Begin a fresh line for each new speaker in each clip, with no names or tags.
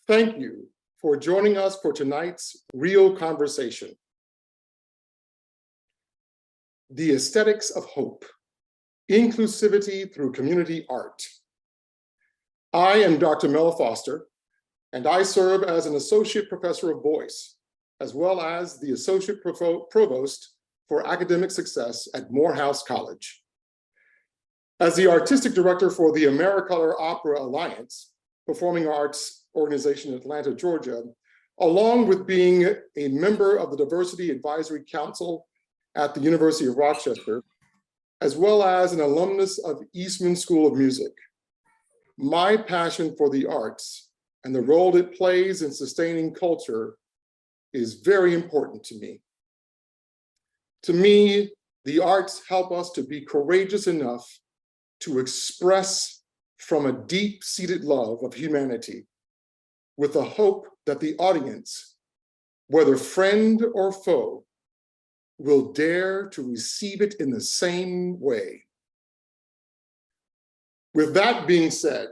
Thank you for joining us for tonight's Real Conversation. The Aesthetics of Hope, Inclusivity through Community Art. I am Dr. Mel Foster, and I serve as an Associate Professor of Voice, as well as the Associate Provost for Academic Success at Morehouse College. As the Artistic Director for the AmeriColor Opera Alliance, performing arts organization in Atlanta, Georgia, along with being a member of the Diversity Advisory Council at the University of Rochester, as well as an alumnus of Eastman School of Music. My passion for the arts and the role it plays in sustaining culture is very important to me. To me, the arts help us to be courageous enough to express from a deep-seated love of humanity, with the hope that the audience, whether friend or foe, will dare to receive it in the same way. With that being said,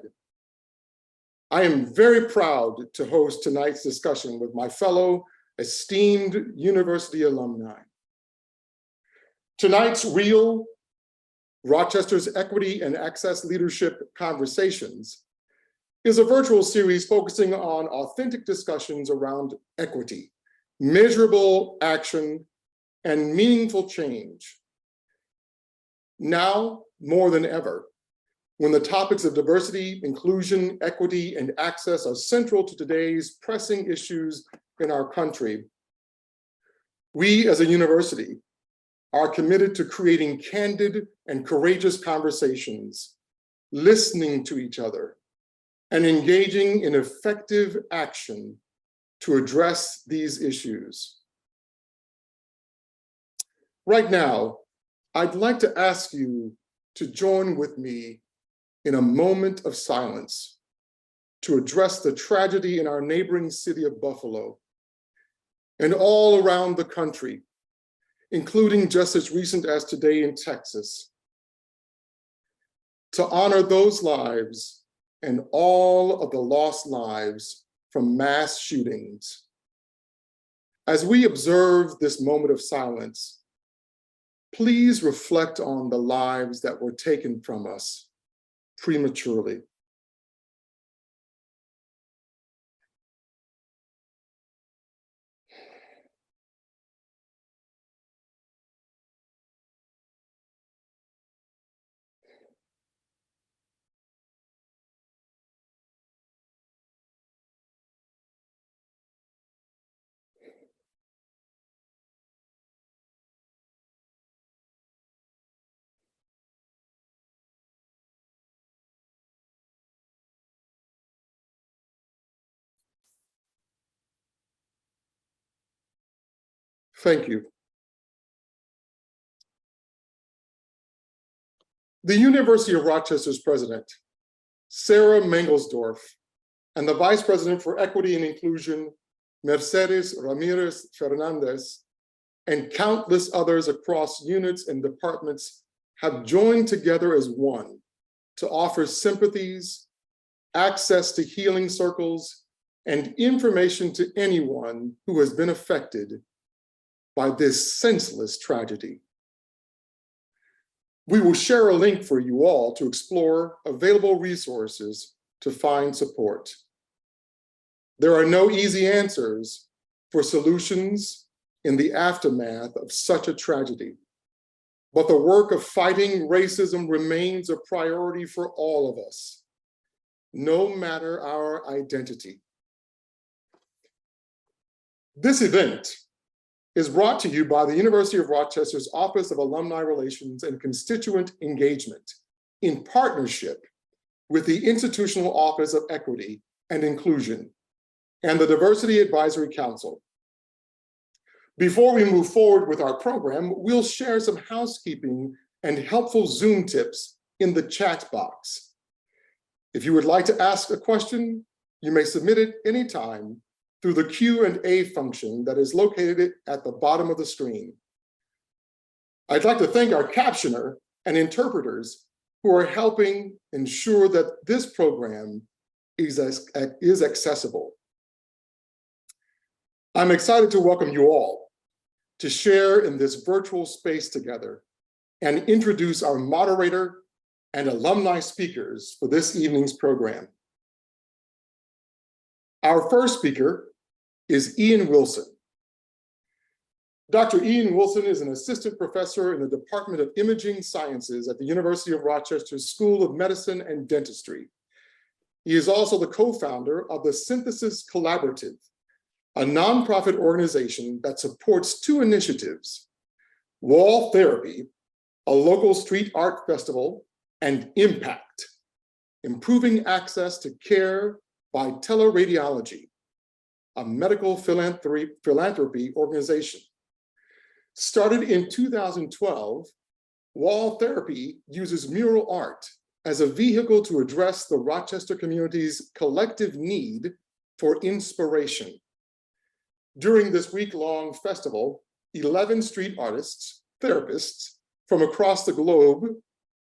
I am very proud to host tonight's discussion with my fellow esteemed university alumni. Tonight's Real Rochester's Equity and Access Leadership Conversations is a virtual series focusing on authentic discussions around equity, measurable action, and meaningful change. Now, more than ever, when the topics of diversity, inclusion, equity, and access are central to today's pressing issues in our country, we as a university are committed to creating candid and courageous conversations, listening to each other, and engaging in effective action to address these issues. Right now, I'd like to ask you to join with me in a moment of silence to address the tragedy in our neighboring city of Buffalo and all around the country, including just as recent as today in Texas, to honor those lives and all of the lost lives from mass shootings. As we observe this moment of silence, please reflect on the lives that were taken from us prematurely. Thank you. The University of Rochester's president, Sarah Mangelsdorf, and the Vice President for Equity and Inclusion, Mercedes Ramirez Fernandez, and countless others across units and departments have joined together as one to offer sympathies, access to healing circles, and information to anyone who has been affected by this senseless tragedy. We will share a link for you all to explore available resources to find support. There are no easy answers for solutions in the aftermath of such a tragedy, but the work of fighting racism remains a priority for all of us, no matter our identity. This event is brought to you by the University of Rochester's Office of Alumni Relations and Constituent Engagement in partnership with the Institutional Office of Equity and Inclusion and the Diversity Advisory Council. Before we move forward with our program, we'll share some housekeeping and helpful Zoom tips in the chat box. If you would like to ask a question, you may submit it anytime through the Q&A function that is located at the bottom of the screen. I'd like to thank our captioner and interpreters who are helping ensure that this program is accessible I'm excited to welcome you all to share in this virtual space together and introduce our moderator and alumni speakers for this evening's program. Our first speaker is Ian Wilson. Dr. Ian Wilson is an assistant professor in the Department of Imaging Sciences at the University of Rochester School of Medicine and Dentistry. He is also the co-founder of the Synthesis Collaborative, a nonprofit organization that supports two initiatives: Wall Therapy, a local street art festival, and Impact, improving access to care by teleradiology, a medical philanthropy organization. Started in 2012, Wall Therapy uses mural art as a vehicle to address the Rochester community's collective need for inspiration. During this week-long festival, 11 street artists, therapists from across the globe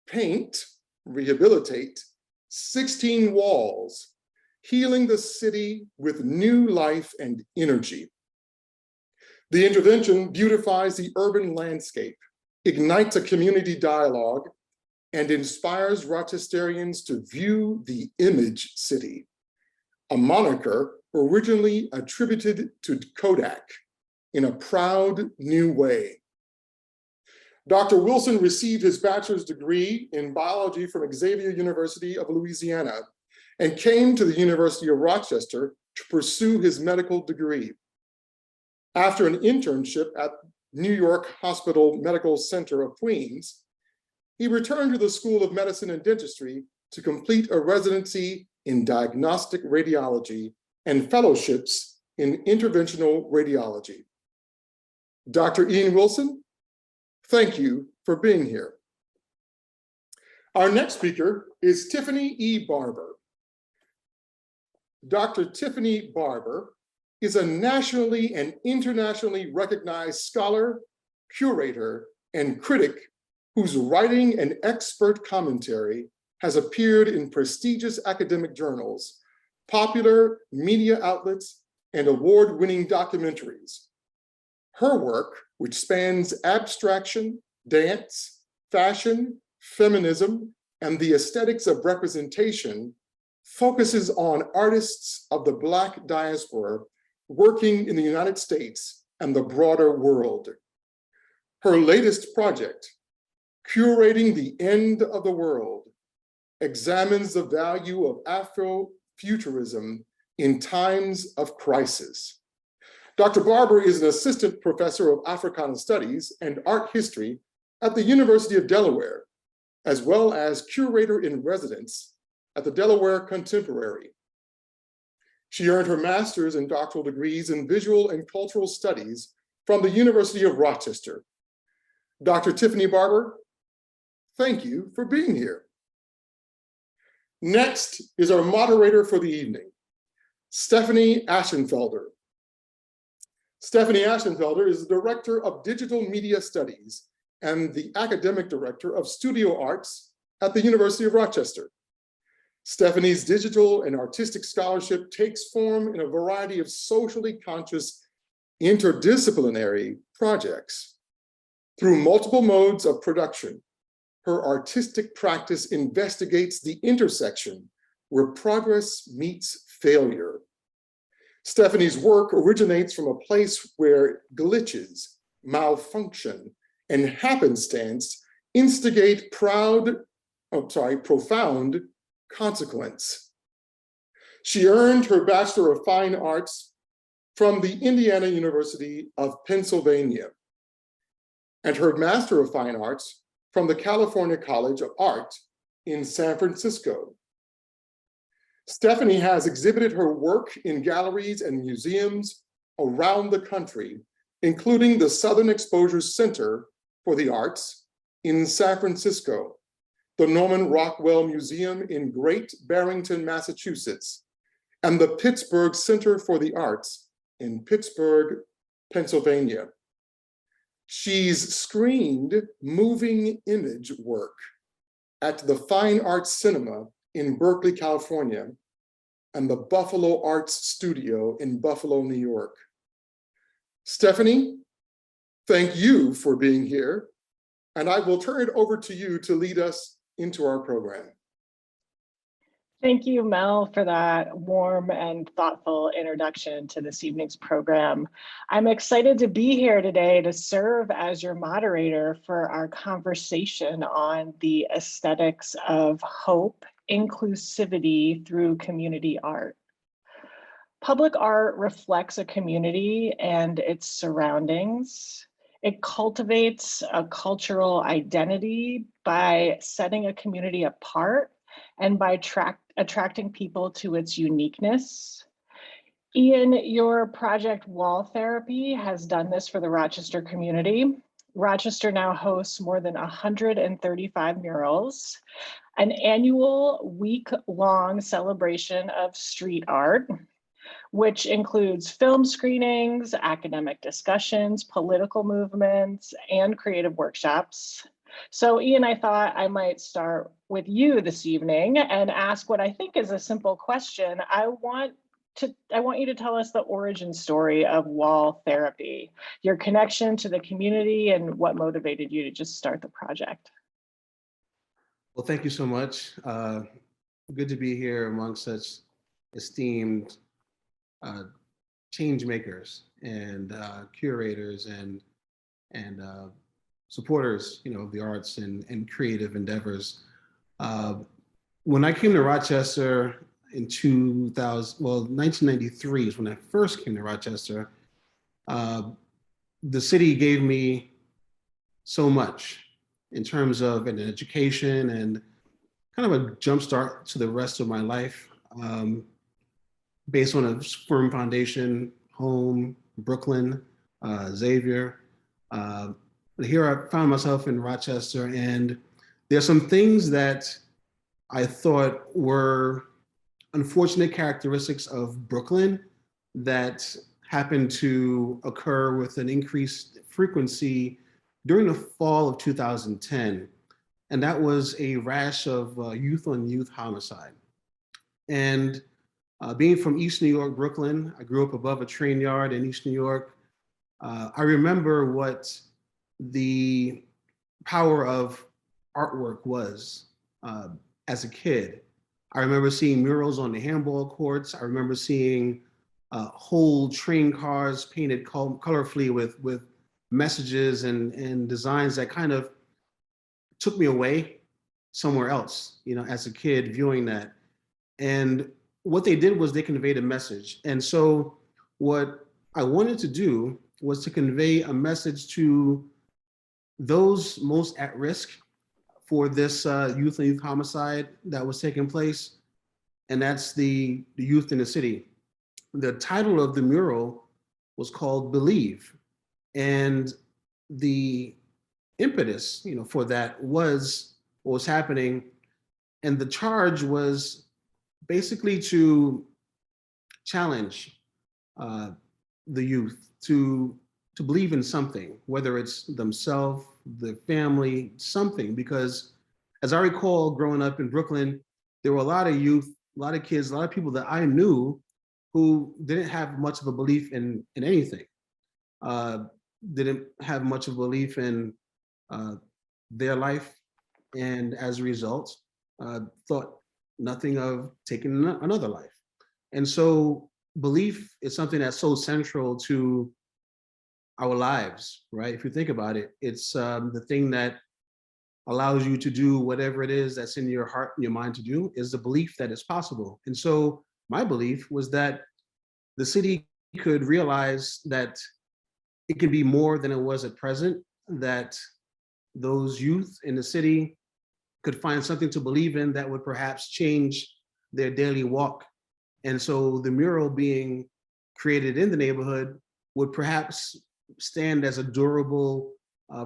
paint, rehabilitate 16 walls, healing the city with new life and energy. The intervention beautifies the urban landscape, ignites a community dialogue, and inspires Rochesterians to view the image city, a moniker originally attributed to Kodak, in a proud new way. Dr. Wilson received his bachelor's degree in biology from Xavier University of Louisiana and came to the University of Rochester to pursue his medical degree. After an internship at New York Hospital Medical Center of Queens, he returned to the School of Medicine and Dentistry to complete a residency in diagnostic radiology and fellowships in interventional radiology. Dr. Ian Wilson, thank you for being here. Our next speaker is Tiffany E. Barber. Dr. Tiffany Barber is a nationally and internationally recognized scholar, curator, and critic whose writing and expert commentary has appeared in prestigious academic journals, popular media outlets, and award-winning documentaries. Her work, which spans abstraction, dance, fashion, feminism, and the aesthetics of representation, focuses on artists of the Black diaspora working in the United States and the broader world. Her latest project, Curating the End of the World, examines the value of Afrofuturism in times of crisis. Dr. Barber is an assistant professor of Africana Studies and Art History at the University of Delaware, as well as curator in residence at the Delaware Contemporary. She earned her master's and doctoral degrees in visual and cultural studies from the University of Rochester. Dr. Tiffany Barber, thank you for being here. Next is our moderator for the evening, Stephanie Ashenfelder. Stephanie Ashenfelder is the Director of Digital Media Studies and the Academic Director of Studio Arts at the University of Rochester. Stephanie's digital and artistic scholarship takes form in a variety of socially conscious interdisciplinary projects. Through multiple modes of production, her artistic practice investigates the intersection where progress meets failure. Stephanie's work originates from a place where glitches, malfunction, and happenstance instigate profound consequence. She earned her Bachelor of Fine Arts from the Indiana University of Pennsylvania and her Master of Fine Arts from the California College of Art in San Francisco. Stephanie has exhibited her work in galleries and museums around the country, including the Southern Exposure Center for the Arts in San Francisco, the Norman Rockwell Museum in Great Barrington, Massachusetts, and the Pittsburgh Center for the Arts in Pittsburgh, Pennsylvania. She's screened moving image work at the Fine Arts Cinema in Berkeley, California, and the Buffalo Arts Studio in Buffalo, New York. Stephanie, thank you for being here, and I will turn it over to you to lead us into our program.
Thank you, Mel, for that warm and thoughtful introduction to this evening's program. I'm excited to be here today to serve as your moderator for our conversation on the aesthetics of hope, inclusivity through community art. Public art reflects a community and its surroundings. It cultivates a cultural identity by setting a community apart and by attracting people to its uniqueness. Ian, your project Wall Therapy has done this for the Rochester community. Rochester now hosts more than 135 murals, an annual week-long celebration of street art, which includes film screenings, academic discussions, political movements, and creative workshops. So Ian, I thought I might start with you this evening and ask what I think is a simple question. I want you to tell us the origin story of Wall Therapy, your connection to the community, and what motivated you to just start the project.
Well, thank you so much. Good to be here among such esteemed change makers and curators and supporters, of the arts and creative endeavors. When I came to Rochester in 1993 is when I first came to Rochester. The city gave me so much in terms of an education and kind of a jumpstart to the rest of my life. Based on a firm foundation, home, Brooklyn, Xavier. Here I found myself in Rochester, and there's some things that I thought were unfortunate characteristics of Brooklyn that happened to occur with an increased frequency during the fall of 2010. And that was a rash of youth-on-youth homicide. And being from East New York, Brooklyn, I grew up above a train yard in East New York. I remember what the power of artwork was as a kid. I remember seeing murals on the handball courts. I remember seeing whole train cars painted colorfully with messages and designs that kind of took me away somewhere else, as a kid viewing that. And what they did was they conveyed a message. And so what I wanted to do was to convey a message to those most at risk for this youth-on-youth homicide that was taking place, and that's the youth in the city. The title of the mural was called Believe, and the impetus, for that was what was happening, and the charge was basically to challenge the youth to believe in something, whether it's themselves, the family, something, because as I recall growing up in Brooklyn, there were a lot of youth, a lot of kids, a lot of people that I knew who didn't have much of a belief in anything, didn't have much of a belief in their life, and as a result, thought nothing of taking another life. And so belief is something that's so central to our lives, right? If you think about it, it's the thing that allows you to do whatever it is that's in your heart and your mind to do, is the belief that it's possible. And so my belief was that the city could realize that it could be more than it was at present, that those youth in the city could find something to believe in that would perhaps change their daily walk. And so the mural being created in the neighborhood would perhaps stand as a durable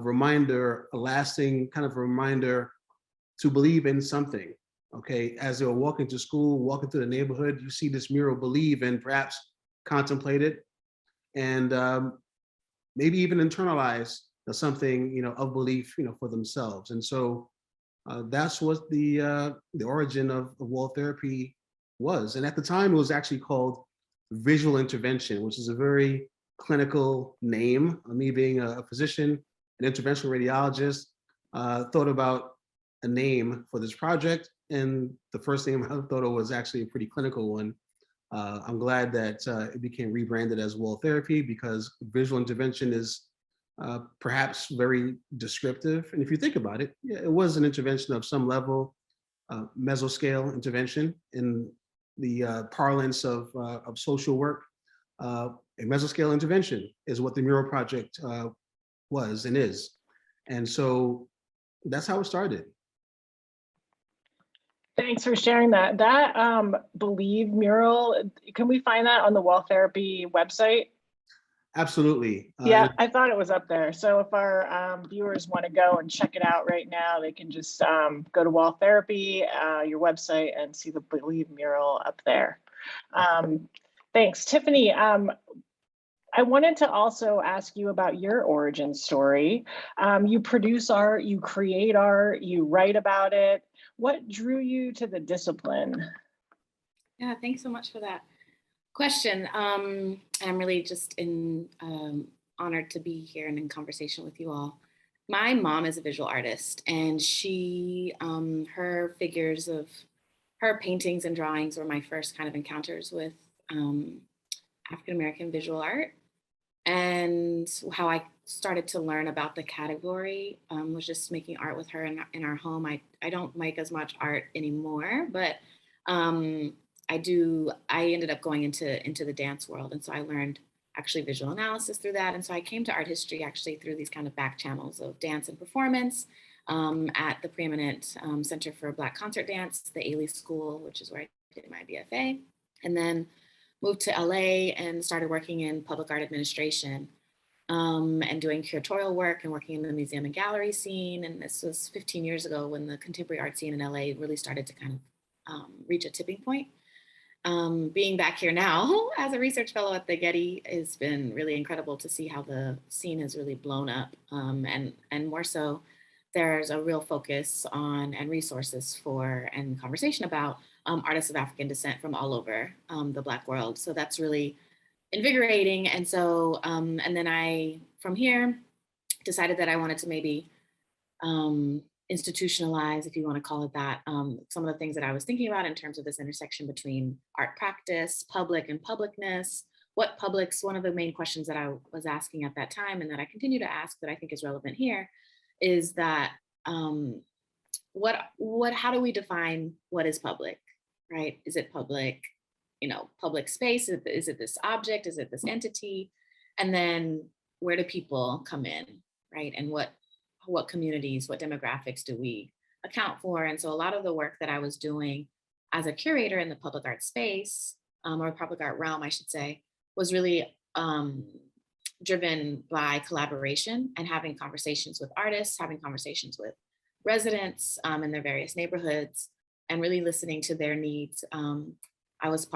reminder, a lasting kind of reminder to believe in something, okay? As they were walking to school, walking through the neighborhood, you see this mural, believe, and perhaps contemplate it, and maybe even internalize something, of belief, for themselves. And so that's what the origin of Wall Therapy was. And at the time, it was actually called visual intervention, which is a very clinical name. Me being a physician, an interventional radiologist, thought about a name for this project, and the first name I thought of was actually a pretty clinical one. I'm glad that it became rebranded as wall therapy, because visual intervention is perhaps very descriptive. And if you think about it, yeah, it was an intervention of some level, mesoscale intervention in the parlance of social work. A mesoscale intervention is what the Mural Project was and is. And so that's how it started.
Thanks for sharing that. That Believe mural, can we find that on the Wall Therapy website?
Absolutely.
Yeah, I thought it was up there. So if our viewers want to go and check it out right now, they can just go to Wall Therapy, your website, and see the Believe mural up there. Thanks, Tiffany. I wanted to also ask you about your origin story. You produce art, you create art, you write about it. What drew you to the discipline?
Yeah, thanks so much for that question. I'm really just honored to be here and in conversation with you all. My mom is a visual artist, and she, her figures of her paintings and drawings were my first kind of encounters with African-American visual art. And how I started to learn about the category was just making art with her in our home. I don't make as much art anymore, but I ended up going into the dance world. And so I learned actually visual analysis through that. And so I came to art history actually through these kind of back channels of dance and performance at the preeminent Center for Black Concert Dance, the Ailey School, which is where I did my BFA. And then moved to LA and started working in public art administration and doing curatorial work and working in the museum and gallery scene. And this was 15 years ago when the contemporary art scene in LA really started to kind of reach a tipping point. Being back here now as a research fellow at the Getty has been really incredible to see how the scene has really blown up. And more so, there's a real focus on and resources for and conversation about artists of African descent from all over the Black world. So that's really invigorating. And so, and then I, from here, decided that I wanted to maybe institutionalize, if you want to call it that, some of the things that I was thinking about in terms of this intersection between art practice, public and publicness. What publics, one of the main questions that I was asking at that time and that I continue to ask that I think is relevant here is that how do we define what is public, right? Is it public, public space? Is it this object? Is it this entity? And then where do people come in, right? And what communities, what demographics do we account for? And so a lot of the work that I was doing as a curator in the public art space, or public art realm, I should say, was really driven by collaboration and having conversations with artists, having conversations with residents in their various neighborhoods, and really listening to their needs. I was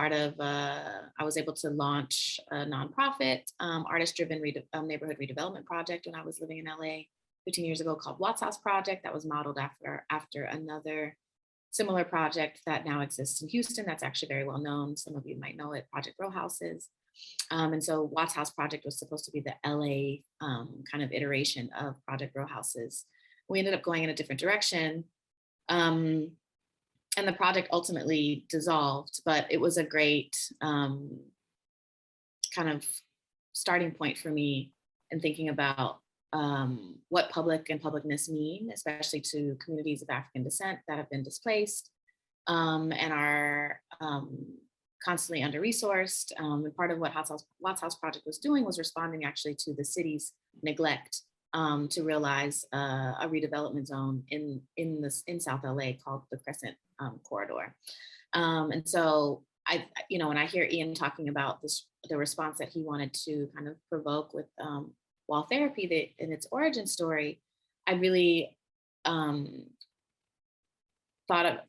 able to launch a nonprofit, artist-driven neighborhood redevelopment project when I was living in LA 15 years ago called Watts House Project, that was modeled after another similar project that now exists in Houston that's actually very well known. Some of you might know it, Project Row Houses. And so Watts House Project was supposed to be the LA kind of iteration of Project Row Houses. We ended up going in a different direction. And the project ultimately dissolved, but it was a great kind of starting point for me in thinking about what public and publicness mean, especially to communities of African descent that have been displaced and are constantly under-resourced. And part of what Watts House Project was doing was responding actually to the city's neglect to realize a redevelopment zone in South LA called the Crescent Corridor. And so when I hear Ian talking about the response that he wanted to kind of provoke with wall therapy in its origin story, I really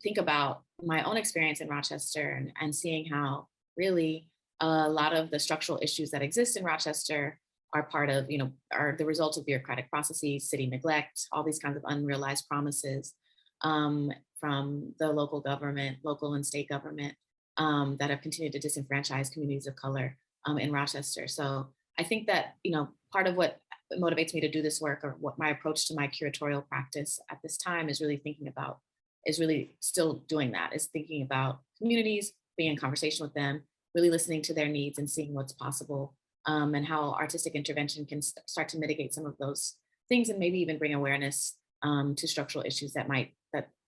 think about my own experience in Rochester and seeing how really a lot of the structural issues that exist in Rochester are part of, are the result of bureaucratic processes, city neglect, all these kinds of unrealized promises from the local government, local and state government that have continued to disenfranchise communities of color in Rochester. So I think that, part of what motivates me to do this work, or what my approach to my curatorial practice at this time is really thinking about, is really still doing that, is thinking about communities, being in conversation with them, really listening to their needs and seeing what's possible, and how artistic intervention can start to mitigate some of those things, and maybe even bring awareness to structural issues that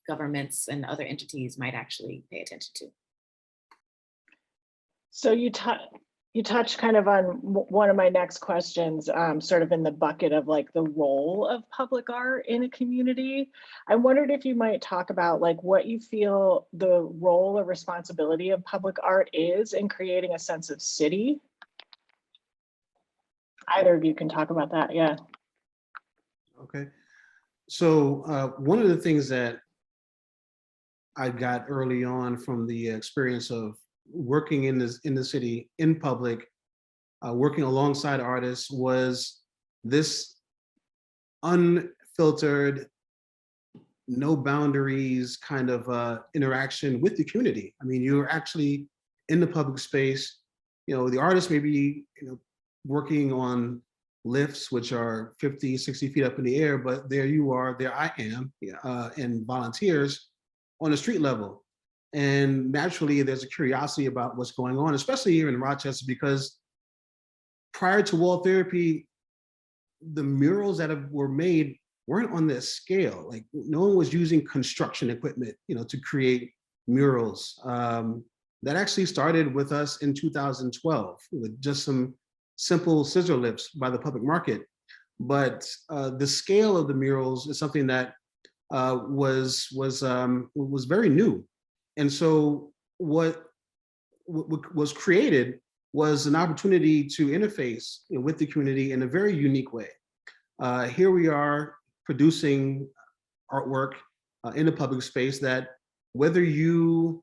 governments and other entities might actually pay attention to.
So you touched kind of on one of my next questions, sort of in the bucket of like the role of public art in a community. I wondered if you might talk about like what you feel the role or responsibility of public art is in creating a sense of city. Either of you can talk about that, yeah.
Okay. So one of the things that I got early on from the experience of working in the city, in public, working alongside artists, was this unfiltered, no boundaries kind of interaction with the community. I mean, you're actually in the public space. The artist may be working on lifts, which are 50, 60 feet up in the air, but there you are, there I am, and volunteers on the street level. And naturally, there's a curiosity about what's going on, especially here in Rochester, because prior to wall therapy, the murals that were made weren't on this scale. Like, no one was using construction equipment, to create murals. That actually started with us in 2012 with just some simple scissor lifts by the public market. But the scale of the murals is something that was very new. And so what was created was an opportunity to interface with the community in a very unique way. Here we are producing artwork in a public space that, whether you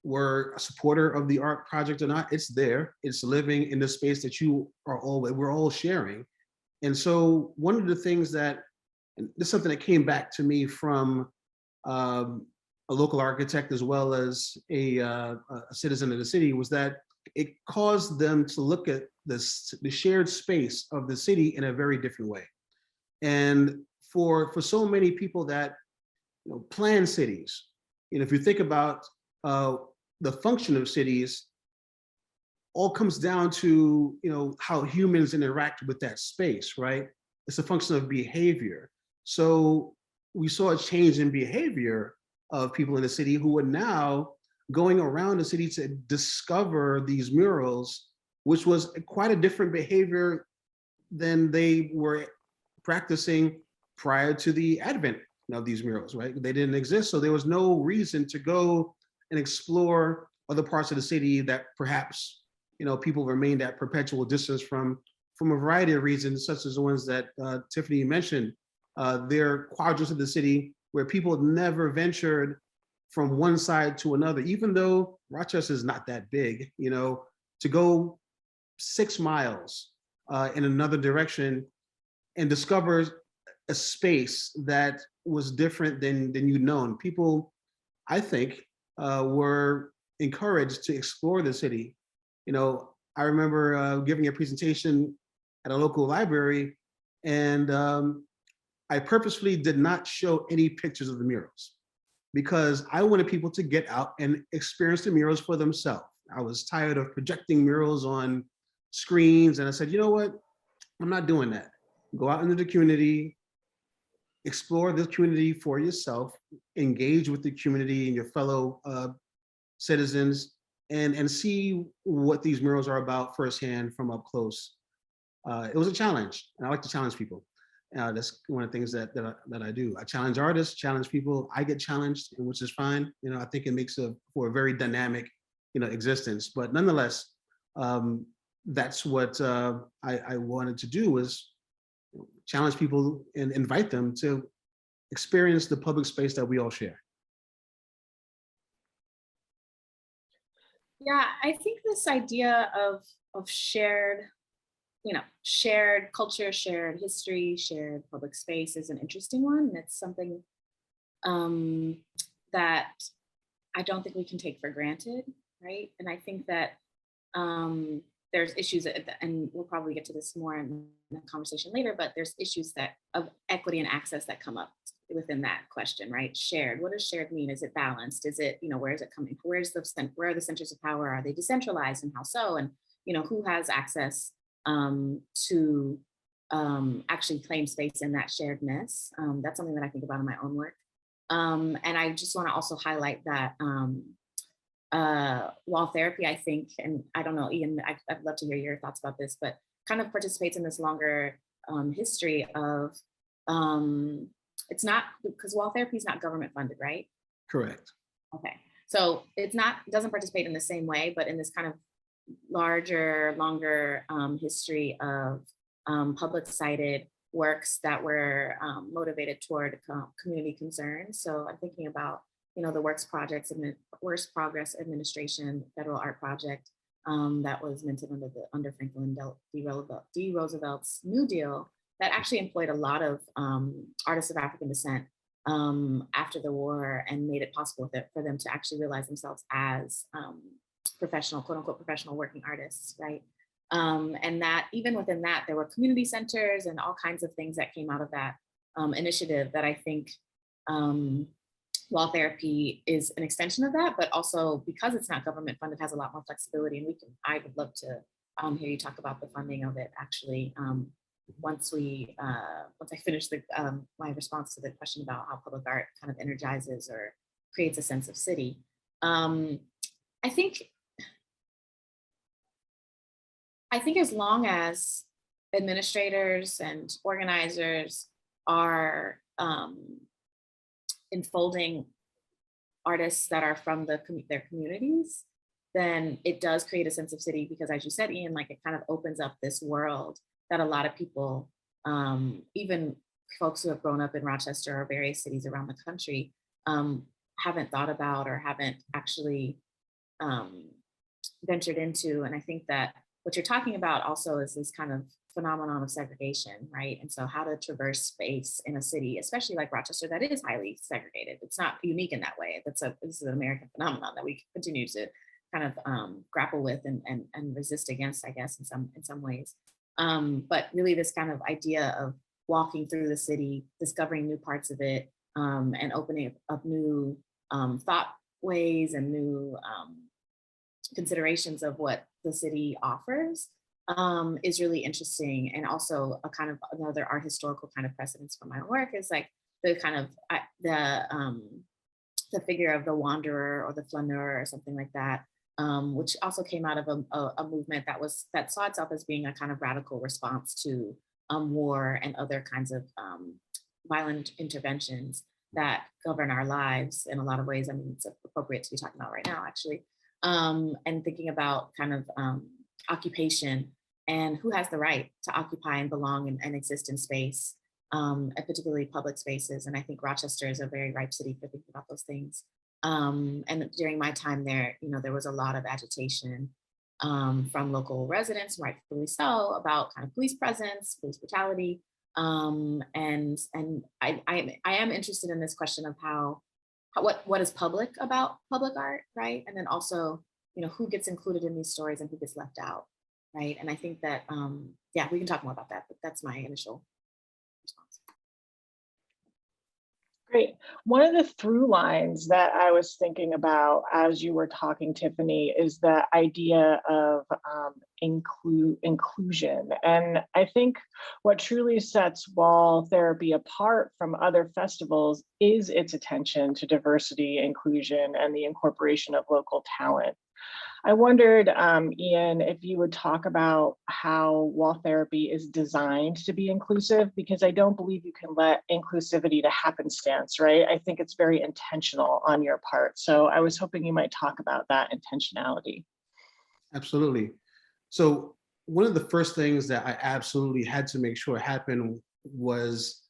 were a supporter of the art project or not, it's there. It's living in the space that we're all sharing. And so one of the things that, and this is something that came back to me from a local architect as well as a citizen of the city, was that it caused them to look at the shared space of the city in a very different way. And for so many people that plan cities, if you think about the function of cities, all comes down to how humans interact with that space, right? It's a function of behavior. So we saw a change in behavior of people in the city who are now going around the city to discover these murals, which was quite a different behavior than they were practicing prior to the advent of these murals, right? They didn't exist, so there was no reason to go and explore other parts of the city that perhaps people remained at perpetual distance from a variety of reasons, such as the ones that Tiffany mentioned. There are quadrants of the city where people never ventured from one side to another, even though Rochester is not that big, to go 6 miles in another direction and discover a space that was different than you'd known. People, I think, were encouraged to explore the city. I remember giving a presentation at a local library, and I purposefully did not show any pictures of the murals because I wanted people to get out and experience the murals for themselves. I was tired of projecting murals on screens, and I said, you know what? I'm not doing that. Go out into the community, explore the community for yourself, engage with the community and your fellow citizens, and see what these murals are about firsthand from up close. It was a challenge, and I like to challenge people. That's one of the things that I do. I challenge artists, challenge people. I get challenged, which is fine. I think it makes for a very dynamic, existence. But nonetheless, that's what I wanted to do, was challenge people and invite them to experience the public space that we all share.
Yeah, I think this idea of shared, shared culture, shared history, shared public space is an interesting one. And it's something that I don't think we can take for granted, right? And I think that there's issues, and we'll probably get to this more in the conversation later, but there's issues that of equity and access that come up within that question, right? Shared, what does shared mean? Is it balanced? Is it, where is it coming? Where are the centers of power? Are they decentralized, and how so? And, who has access to actually claim space in that sharedness? That's something that I think about in my own work. And I just want to also highlight that wall therapy, I think, and I don't know, Ian, I'd love to hear your thoughts about this, but kind of participates in this longer history of, it's not, because wall therapy is not government funded, right?
Correct.
Okay, so it doesn't participate in the same way, but in this kind of larger, longer history of public sided works that were motivated toward community concerns. So I'm thinking about, the Works Progress Administration Federal Art Project that was minted under Franklin D. Roosevelt's New Deal, that actually employed a lot of artists of African descent after the war, and made it possible for them to actually realize themselves as professional, quote unquote, professional working artists, right? And that even within that, there were community centers and all kinds of things that came out of that initiative that I think wall therapy is an extension of that, but also because it's not government funded, has a lot more flexibility. And I would love to hear you talk about the funding of it actually once I finish my response to the question about how public art kind of energizes or creates a sense of city. I think as long as administrators and organizers are enfolding artists that are from their communities, then it does create a sense of city, because as you said, Ian, like it kind of opens up this world that a lot of people, even folks who have grown up in Rochester or various cities around the country, haven't thought about or haven't actually ventured into. And I think that what you're talking about also is this kind of phenomenon of segregation, right? And so how to traverse space in a city, especially like Rochester, that is highly segregated. It's not unique in that way. This is an American phenomenon that we continue to kind of grapple with and resist against, I guess, in some ways. But really this kind of idea of walking through the city, discovering new parts of it, and opening up new thought ways and new considerations of what the city offers is really interesting. And also a kind of another art historical kind of precedence for my work is like the kind of the figure of the wanderer or the flaneur or something like that, which also came out of a movement that saw itself as being a kind of radical response to war and other kinds of violent interventions that govern our lives in a lot of ways. I mean, it's appropriate to be talking about right now, actually. And thinking about kind of occupation and who has the right to occupy and belong and exist in space, and particularly public spaces. And I think Rochester is a very ripe city for thinking about those things. And during my time there, there was a lot of agitation from local residents, rightfully so, about kind of police presence, police brutality. And I am interested in this question of what is public about public art, right? And then also, who gets included in these stories and who gets left out, right? And I think that, yeah, we can talk more about that, but that's my initial response.
Great. One of the through lines that I was thinking about as you were talking, Tiffany, is the idea of inclusion. And I think what truly sets wall therapy apart from other festivals is its attention to diversity, inclusion, and the incorporation of local talent. I wondered, Ian, if you would talk about how wall therapy is designed to be inclusive, because I don't believe you can let inclusivity to happenstance, right? I think it's very intentional on your part. So I was hoping you might talk about that intentionality.
Absolutely. So one of the first things that I absolutely had to make sure happened was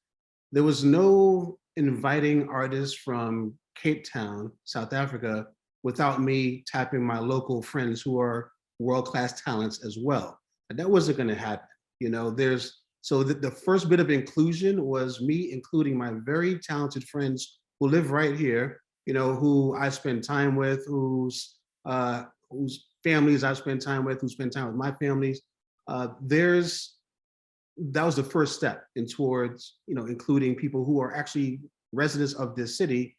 there was no inviting artists from Cape Town, South Africa, without me tapping my local friends who are world-class talents as well. And that wasn't going to happen. So the first bit of inclusion was me including my very talented friends who live right here, who I spend time with, whose families I've spent time with, who spend time with my families, that was the first step in towards, including people who are actually residents of this city,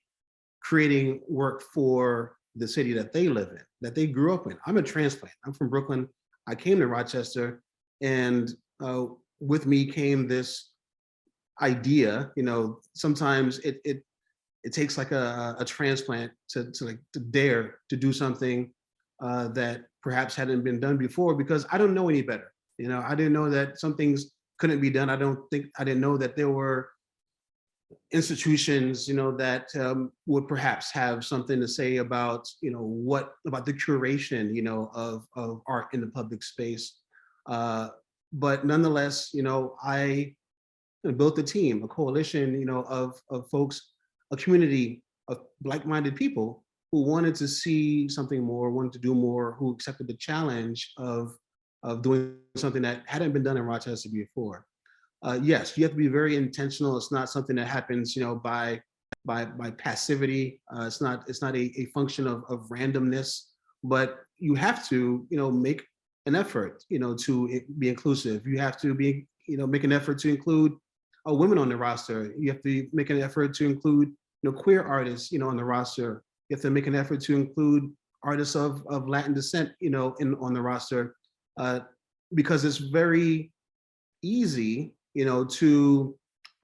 creating work for the city that they live in, that they grew up in. I'm a transplant. I'm from Brooklyn. I came to Rochester, and with me came this idea. Sometimes it takes like a transplant to dare to do something that perhaps hadn't been done before, because I don't know any better. I didn't know that some things couldn't be done. I didn't know that there were institutions, that would perhaps have something to say about, about the curation, of art in the public space. But nonetheless, I built a team, a coalition, of folks, a community of like-minded people who wanted to see something more, wanted to do more, who accepted the challenge of doing something that hadn't been done in Rochester before. Yes, you have to be very intentional. It's not something that happens, by passivity. It's not a function of randomness, but you have to, make an effort, to be inclusive. You have to be, make an effort to include women on the roster. You have to make an effort to include, queer artists, on the roster. You have to make an effort to include artists of Latin descent, on the roster, because it's very easy, to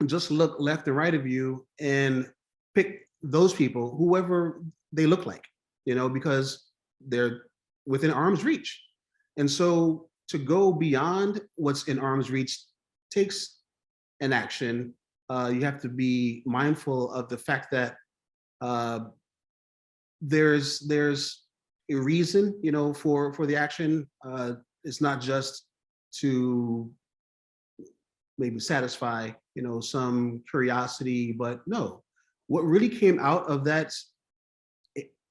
just look left and right of you and pick those people, whoever they look like, because they're within arm's reach. And so to go beyond what's in arm's reach takes an action. You have to be mindful of the fact that there's a reason, for the action. It's not just to maybe satisfy, some curiosity, but no. What really came out of that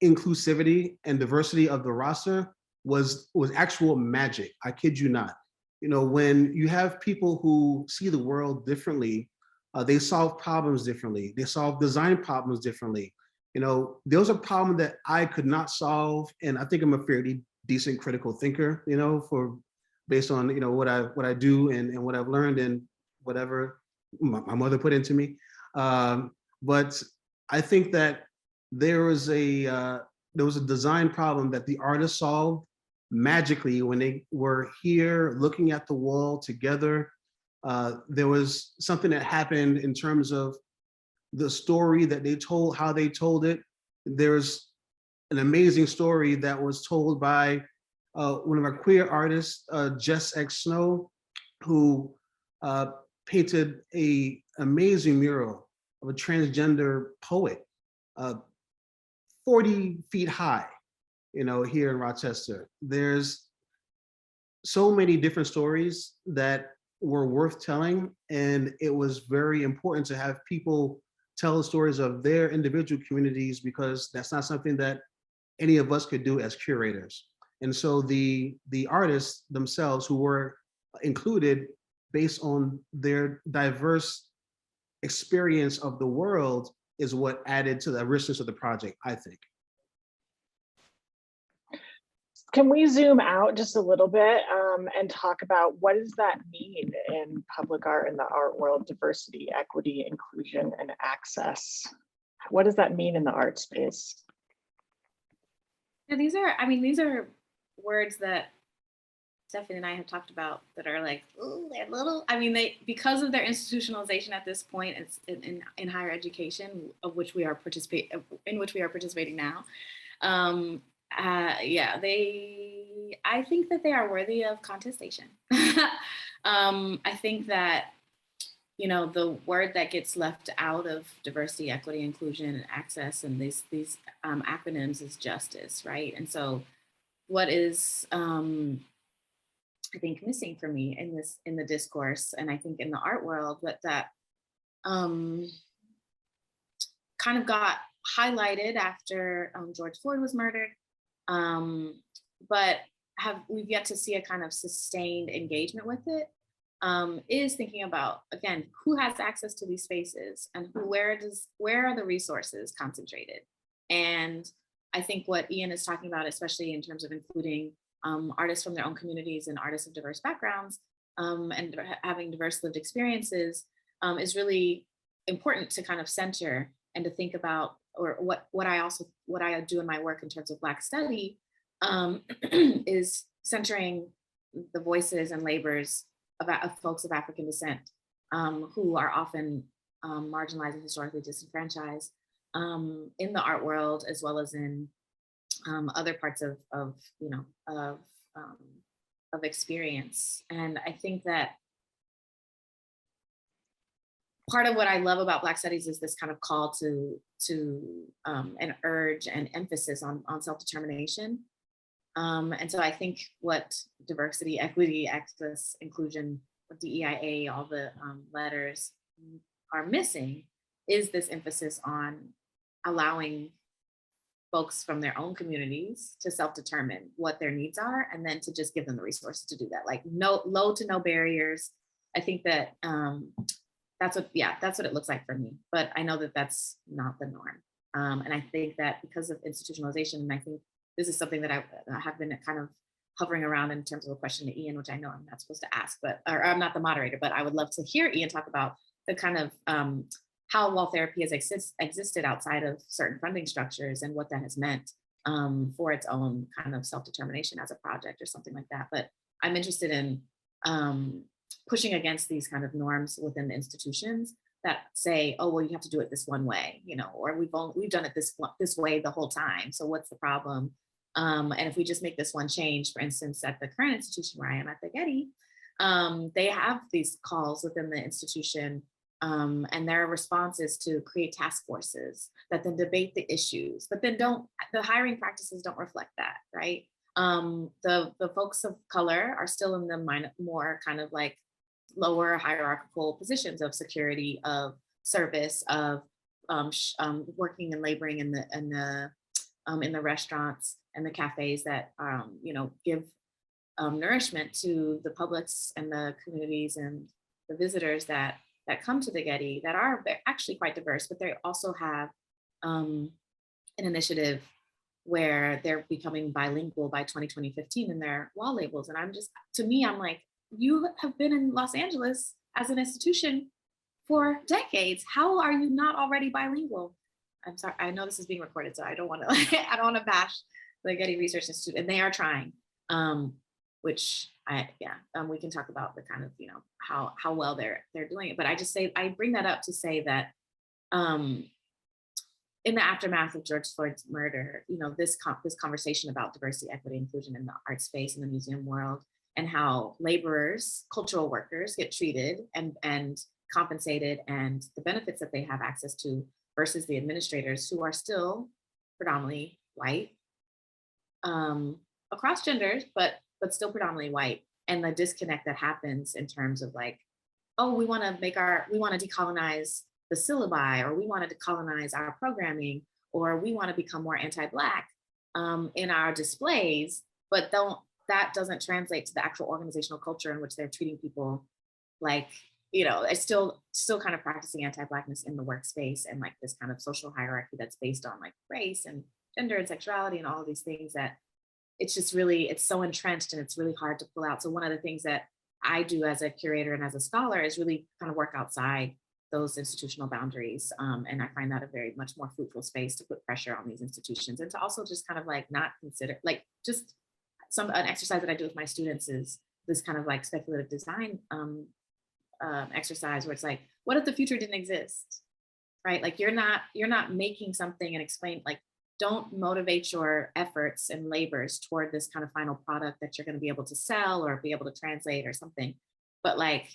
inclusivity and diversity of the roster was actual magic. I kid you not. When you have people who see the world differently, they solve problems differently. They solve design problems differently. There was a problem that I could not solve, and I think I'm a fairly decent critical thinker, based on what I do and what I've learned and whatever my mother put into me. But I think that there was a design problem that the artists solved magically when they were here looking at the wall together. There was something that happened in terms of the story that they told, how they told it. There's an amazing story that was told by one of our queer artists, Jess X Snow, who painted an amazing mural of a transgender poet, 40 feet high, here in Rochester. There's so many different stories that were worth telling, and it was very important to have people tell the stories of their individual communities, because that's not something that any of us could do as curators. And so the artists themselves who were included based on their diverse experience of the world is what added to the richness of the project, I think.
Can we zoom out just a little bit and talk about what does that mean in public art, in the art world: diversity, equity, inclusion, and access? What does that mean in the art space?
Yeah, these are words that Stephanie and I have talked about that are like, ooh, they're little. Because of their institutionalization at this point, it's in higher education, in which we are participating now. I think that they are worthy of contestation. I think that, the word that gets left out of diversity, equity, inclusion, and access, and these acronyms is justice, right? And so what is, I think, missing for me in the discourse, and I think in the art world, that kind of got highlighted after George Floyd was murdered, but we've yet to see a kind of sustained engagement with it, is thinking about, again, who has access to these spaces, and where are the resources concentrated? And I think what Ian is talking about, especially in terms of including artists from their own communities and artists of diverse backgrounds, and having diverse lived experiences is really important to kind of center and to think about, or what I do in my work in terms of Black study is centering the voices and labors of folks of African descent who are often marginalized and historically disenfranchised in the art world, as well as in other parts of experience. And I think that part of what I love about Black studies is this kind of call to an urge and emphasis on self-determination. And so I think what diversity, equity, access, inclusion, DEIA, all the letters are missing is this emphasis on allowing folks from their own communities to self-determine what their needs are, and then to just give them the resources to do that. Like low to no barriers. I think that that's what it looks like for me. But I know that that's not the norm. And I think that because of institutionalization, and I think this is something that I have been kind of hovering around in terms of a question to Ian, which I know I'm not supposed to ask, or I'm not the moderator, but I would love to hear Ian talk about the kind of how wall therapy has existed outside of certain funding structures and what that has meant for its own kind of self-determination as a project or something like that. But I'm interested in pushing against these kind of norms within the institutions that say, oh, well, you have to do it this one way, or we've done it this way the whole time. So what's the problem? And if we just make this one change, for instance, at the current institution where I am at the Getty, they have these calls within the institution, and their response is to create task forces that then debate the issues, but then the hiring practices don't reflect that, right? The folks of color are still in the more kind of like lower hierarchical positions of security, of service, of working and laboring in the restaurants and the cafes that give nourishment to the publics and the communities and the visitors that come to the Getty, that are actually quite diverse, but they also have an initiative where they're becoming bilingual by 2015 in their wall labels. And I'm like, you have been in Los Angeles as an institution for decades. How are you not already bilingual? I'm sorry, I know this is being recorded, so I don't want to bash the Getty Research Institute, and they are trying, which we can talk about the kind of, how well they're doing it. But I bring that up to say that in the aftermath of George Floyd's murder, this conversation about diversity, equity, inclusion in the art space and the museum world, and how laborers, cultural workers get treated and compensated, and the benefits that they have access to versus the administrators, who are still predominantly white, across genders, but still predominantly white. And the disconnect that happens in terms of like, oh, we want to decolonize the syllabi, or we want to decolonize our programming, or we want to become more anti-Black in our displays, but that doesn't translate to the actual organizational culture in which they're treating people like, it's still kind of practicing anti-Blackness in the workspace, and like this kind of social hierarchy that's based on like race and gender and sexuality and all of these things that it's so entrenched, and it's really hard to pull out. So one of the things that I do as a curator and as a scholar is really kind of work outside those institutional boundaries. And I find that a very much more fruitful space to put pressure on these institutions, and to also just kind of like not consider, like just an exercise that I do with my students is this kind of like speculative design exercise, where it's like, what if the future didn't exist, right? Like you're not making something and explain, like, don't motivate your efforts and labors toward this kind of final product that you're going to be able to sell or be able to translate or something, but like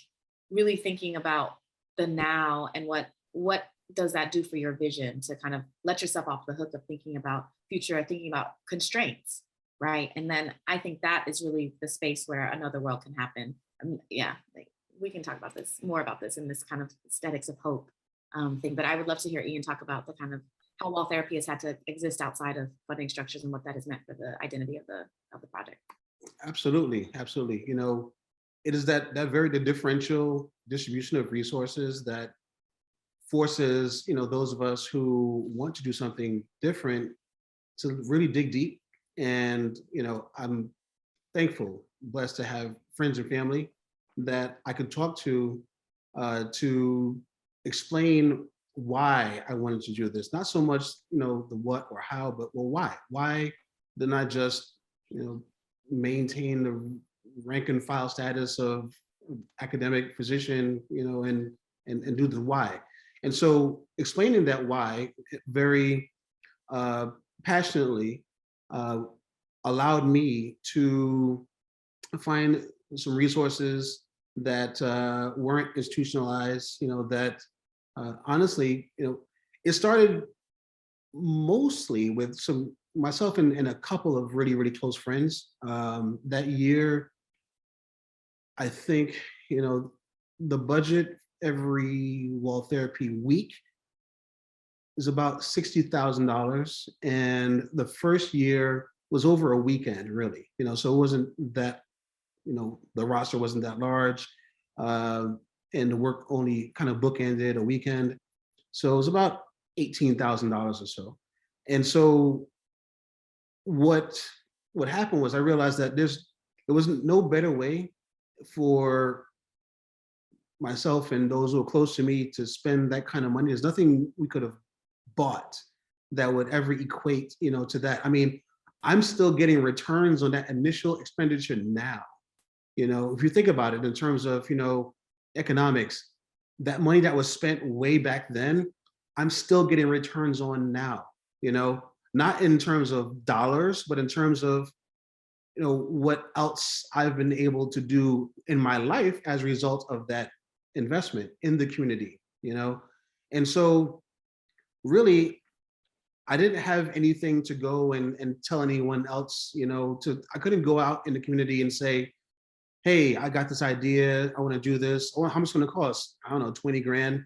really thinking about the now, and what does that do for your vision, to kind of let yourself off the hook of thinking about future, or thinking about constraints, right? And then I think that is really the space where another world can happen. Like we can talk about more about this in this kind of aesthetics of hope thing, but I would love to hear Ian talk about the kind of how wall therapy has had to exist outside of funding structures and what that has meant for the identity of the project.
Absolutely. It is the differential distribution of resources that forces, those of us who want to do something different to really dig deep. And, I'm thankful, blessed to have friends and family that I could talk to explain why I wanted to do this. Not so much, the what or how, but well, why? Why didn't I just, maintain the rank and file status of academic physician, and do the why? And so explaining that why very uh, passionately uh, allowed me to find some resources that weren't institutionalized, that honestly, it started mostly with myself and a couple of really, really close friends. That year, I think, the budget every wall therapy week is about $60,000. And the first year was over a weekend, really, so it wasn't that, the roster wasn't that large. And the work only kind of bookended a weekend. So it was about $18,000 or so. And so what happened was I realized that there wasn't no better way for myself and those who are close to me to spend that kind of money. There's nothing we could have bought that would ever equate, to that. I mean, I'm still getting returns on that initial expenditure now. If you think about it in terms of, economics, that money that was spent way back then, I'm still getting returns on now, not in terms of dollars, but in terms of, what else I've been able to do in my life as a result of that investment in the community, And so really, I didn't have anything to go and tell anyone else, I couldn't go out in the community and say, hey, I got this idea, I want to do this. Oh, how much it's going to cost? I don't know, 20 grand.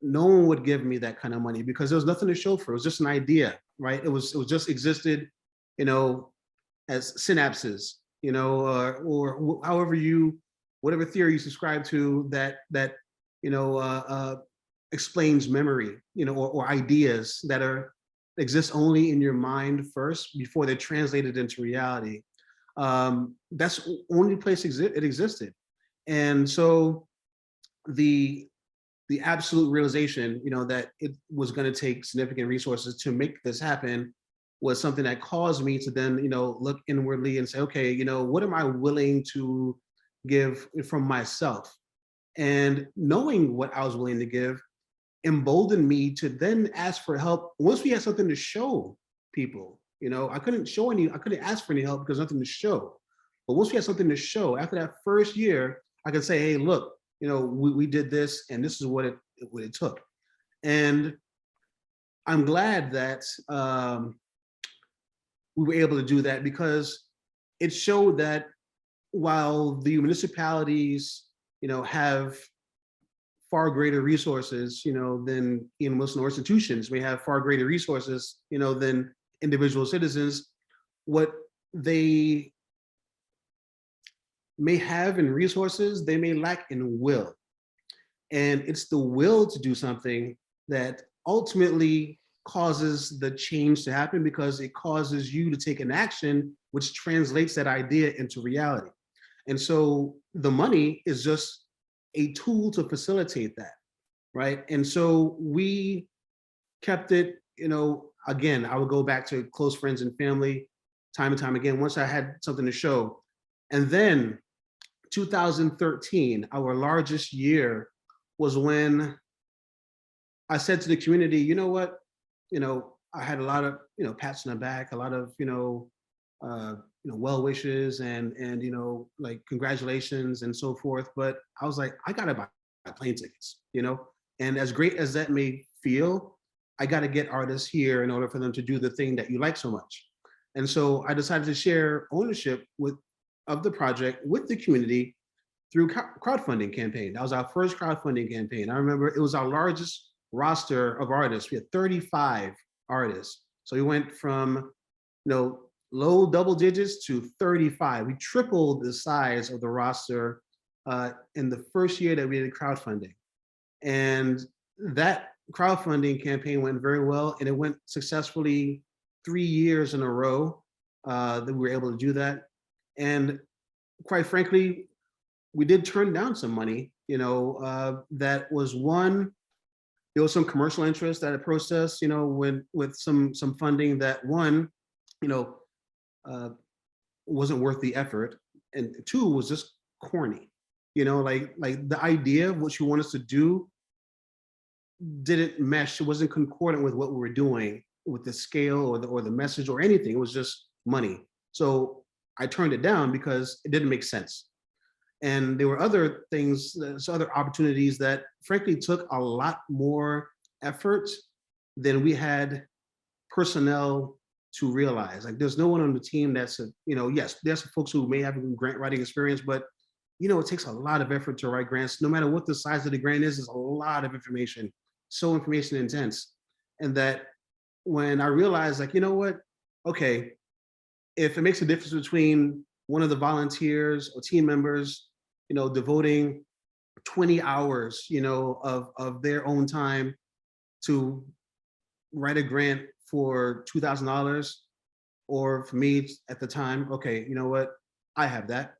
No one would give me that kind of money because there was nothing to show for it. It was just an idea, right? It was just existed, as synapses, or however whatever theory you subscribe to that explains memory, or ideas that exist only in your mind first before they're translated into reality. That's the only place it existed. And so the absolute realization, that it was going to take significant resources to make this happen was something that caused me to then, look inwardly and say, okay, what am I willing to give from myself? And knowing what I was willing to give emboldened me to then ask for help once we had something to show people. I couldn't ask for any help because nothing to show. But once we had something to show, after that first year, I could say, hey, look, we did this and this is what it took. And I'm glad that we were able to do that because it showed that while the municipalities, have far greater resources, than Ian Wilson, or institutions may have far greater resources, than individual citizens, what they may have in resources, they may lack in will. And it's the will to do something that ultimately causes the change to happen because it causes you to take an action which translates that idea into reality. And so the money is just a tool to facilitate that, right? And so we kept it, again, I would go back to close friends and family time and time again once I had something to show. And then 2013, our largest year, was when I said to the community, you know what, I had a lot of, pats on the back, a lot of, well wishes and like congratulations and so forth. But I was like, I gotta buy plane tickets, and as great as that may feel, I gotta get artists here in order for them to do the thing that you like so much. And so I decided to share ownership of the project with the community through crowdfunding campaign. That was our first crowdfunding campaign. I remember it was our largest roster of artists. We had 35 artists. So we went from, low double digits to 35. We tripled the size of the roster in the first year that we did crowdfunding. And that crowdfunding campaign went very well, and it went successfully 3 years in a row that we were able to do that. And quite frankly, we did turn down some money, that was one, there was some commercial interest that approached us, with some funding that one, you know, uh, wasn't worth the effort. And two was just corny, like the idea of what you want us to do didn't mesh. It wasn't concordant with what we were doing with the scale or the message or anything. It was just money. So I turned it down because it didn't make sense. And there were other things, other opportunities that frankly took a lot more effort than we had personnel to realize. Like there's no one on the team that's, yes, there's some folks who may have grant writing experience, but it takes a lot of effort to write grants. No matter what the size of the grant is, there's a lot of information, so information intense. And that when I realized, like, you know what, okay, if it makes a difference between one of the volunteers or team members, devoting 20 hours, of their own time to write a grant for $2,000, or for me at the time, okay, you know what, I have that,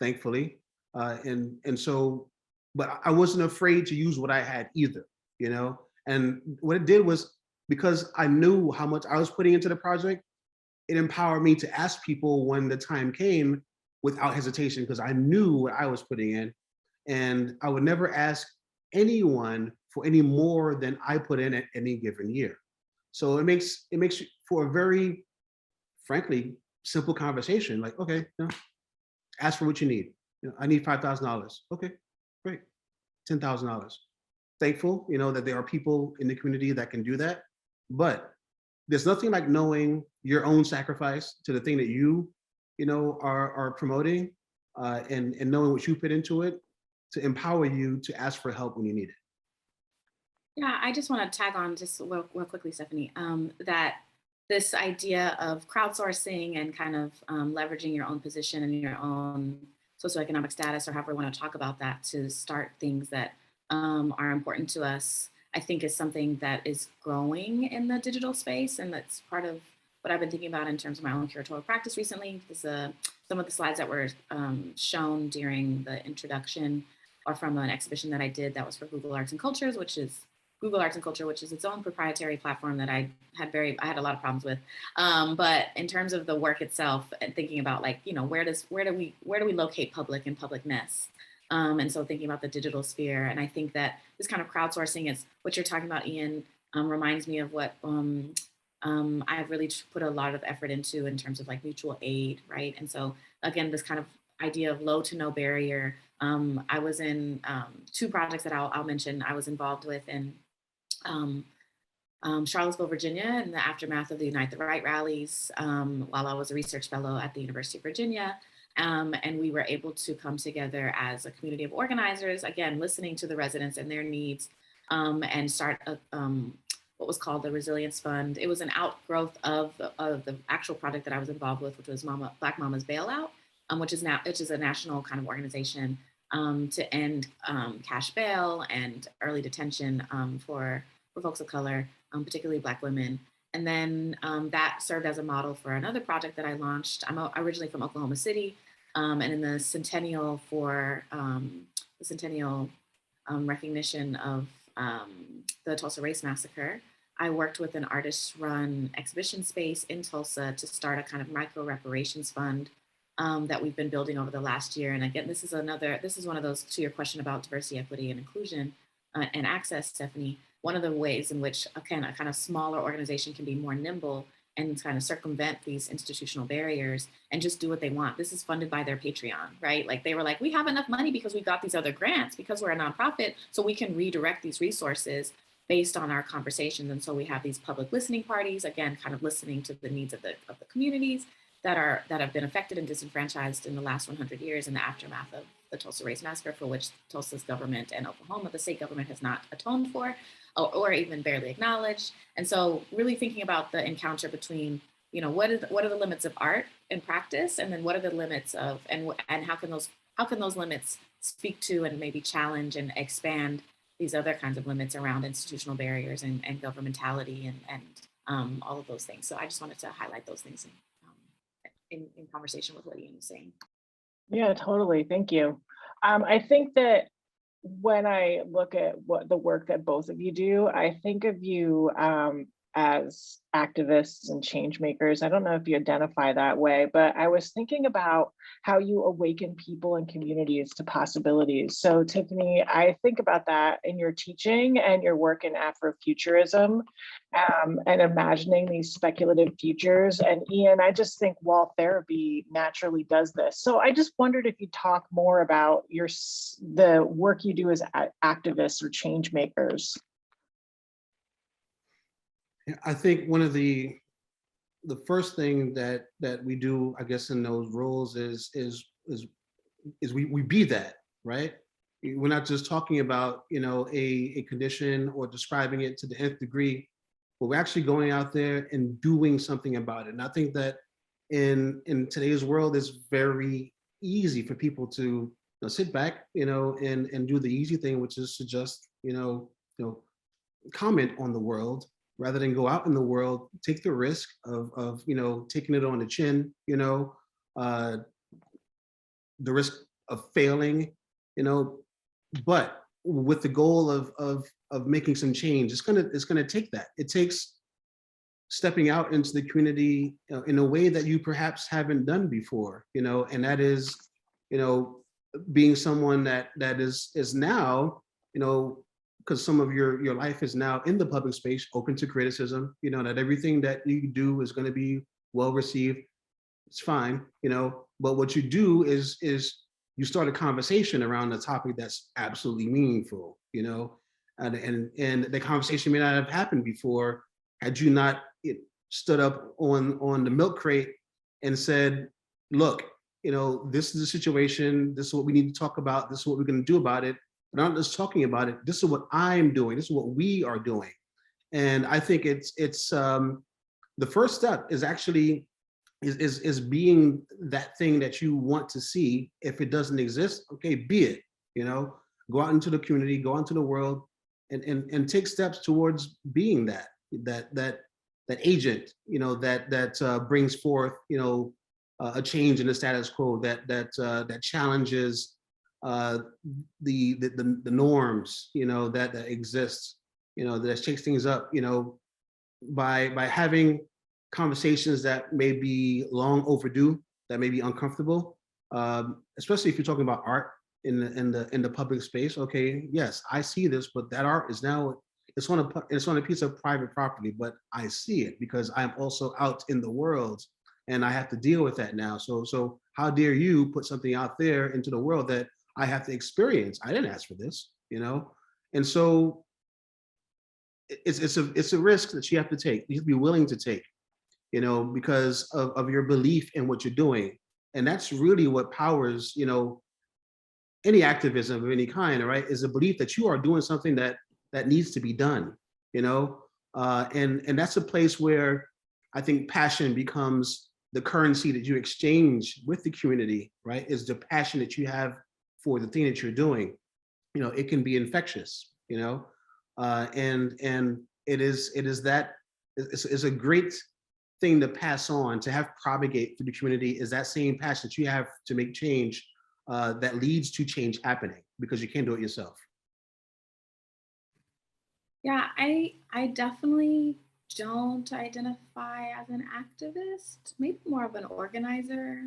thankfully. And so, but I wasn't afraid to use what I had either, and what it did was, because I knew how much I was putting into the project, it empowered me to ask people when the time came without hesitation, because I knew what I was putting in. And I would never ask anyone for any more than I put in at any given year. So it makes for a very, frankly, simple conversation. Like, okay, ask for what you need. I need $5,000. Okay, great. $10,000. Thankful, that there are people in the community that can do that. But there's nothing like knowing your own sacrifice to the thing that you, are promoting, and knowing what you put into it to empower you to ask for help when you need it.
Yeah, I just want to tag on just real quickly, Stephanie, that this idea of crowdsourcing and kind of leveraging your own position and your own socioeconomic status, or however we want to talk about that, to start things that are important to us, I think is something that is growing in the digital space. And that's part of what I've been thinking about in terms of my own curatorial practice recently. Is some of the slides that were shown during the introduction are from an exhibition that I did that was for Google Arts and Culture, which is its own proprietary platform that I had a lot of problems with. But in terms of the work itself, and thinking about, like, where do we locate public and publicness? And so thinking about the digital sphere. And I think that this kind of crowdsourcing is what you're talking about, Ian, reminds me of what I've really put a lot of effort into in terms of like mutual aid, right? And so again, this kind of idea of low to no barrier. I was in two projects that I'll mention I was involved with in Charlottesville, Virginia, in the aftermath of the Unite the Right rallies, while I was a research fellow at the University of Virginia. And we were able to come together as a community of organizers, again, listening to the residents and their needs, and start what was called the Resilience Fund. It was an outgrowth of the actual project that I was involved with, which was Black Mama's Bailout, which is a national kind of organization to end cash bail and early detention for folks of color, particularly Black women. And then that served as a model for another project that I launched. I'm originally from Oklahoma City, and in the centennial for the centennial recognition of the Tulsa Race Massacre, I worked with an artist-run exhibition space in Tulsa to start a kind of micro reparations fund that we've been building over the last year. And again, this is one of those, to your question about diversity, equity, and inclusion and access, Stephanie. One of the ways in which, again, a kind of smaller organization can be more nimble and kind of circumvent these institutional barriers and just do what they want. This is funded by their Patreon, right? Like they were like, we have enough money because we got these other grants because we're a nonprofit, so we can redirect these resources based on our conversations. And so we have these public listening parties, again, kind of listening to the needs of the communities that have been affected and disenfranchised in the last 100 years in the aftermath of the Tulsa Race Massacre, for which Tulsa's government and Oklahoma, the state government, has not atoned for or even barely acknowledged. And so really thinking about the encounter between, what are the limits of art and practice, and then what are the limits of, and how can those limits speak to and maybe challenge and expand these other kinds of limits around institutional barriers and governmentality and all of those things. So I just wanted to highlight those things. in conversation with what Ian was saying.
Yeah, totally. Thank you. I think that when I look at what the work that both of you do, I think of you as activists and change makers. I don't know if you identify that way, but I was thinking about how you awaken people and communities to possibilities. So Tiffany, I think about that in your teaching and your work in Afrofuturism, and imagining these speculative futures. And Ian, I just think wall therapy naturally does this. So I just wondered if you talk more about the work you do as activists or change makers.
I think one of the first thing that we do, I guess, in those roles is we be that, right? We're not just talking about, you know, a condition or describing it to the nth degree, but we're actually going out there and doing something about it. And I think that in today's world, it's very easy for people to, you know, sit back, you know, and do the easy thing, which is to just, you know, comment on the world, rather than go out in the world, take the risk of you know, taking it on the chin, you know, the risk of failing, you know, but with the goal of making some change. It's gonna take that. It takes stepping out into the community, you know, in a way that you perhaps haven't done before, you know, and that is, you know, being someone that is now, you know, because some of your life is now in the public space, open to criticism, you know, not everything that you do is going to be well received. It's fine, you know, but what you do is you start a conversation around a topic that's absolutely meaningful, you know, and the conversation may not have happened before had you not stood up on the milk crate and said, look, you know, this is the situation, this is what we need to talk about, this is what we're going to do about it. But I'm not just talking about it, this is what I'm doing, this is what we are doing. And I think it's the first step is actually is being that thing that you want to see. If it doesn't exist, okay, be it, you know, go out into the community, go out into the world, and take steps towards being that agent, you know, that brings forth, you know, a change in the status quo, that challenges the norms, you know, that exist, you know, that shakes things up, you know, by having conversations that may be long overdue, that may be uncomfortable, especially if you're talking about art in the public space. Okay, yes, I see this, but that art is now it's on a piece of private property, but I see it because I'm also out in the world and I have to deal with that now. So how dare you put something out there into the world that I have to experience? I didn't ask for this, you know? And so it's a risk that you have to take. You have to be willing to take, you know, because of your belief in what you're doing. And that's really what powers, you know, any activism of any kind, right? Is a belief that you are doing something that needs to be done, you know? And that's a place where I think passion becomes the currency that you exchange with the community, right? Is the passion that you have for the thing that you're doing. You know, it can be infectious, you know? And it is that it's a great thing to pass on, to have propagate through the community, is that same passion that you have to make change that leads to change happening, because you can't do it yourself.
Yeah, I definitely don't identify as an activist, maybe more of an organizer.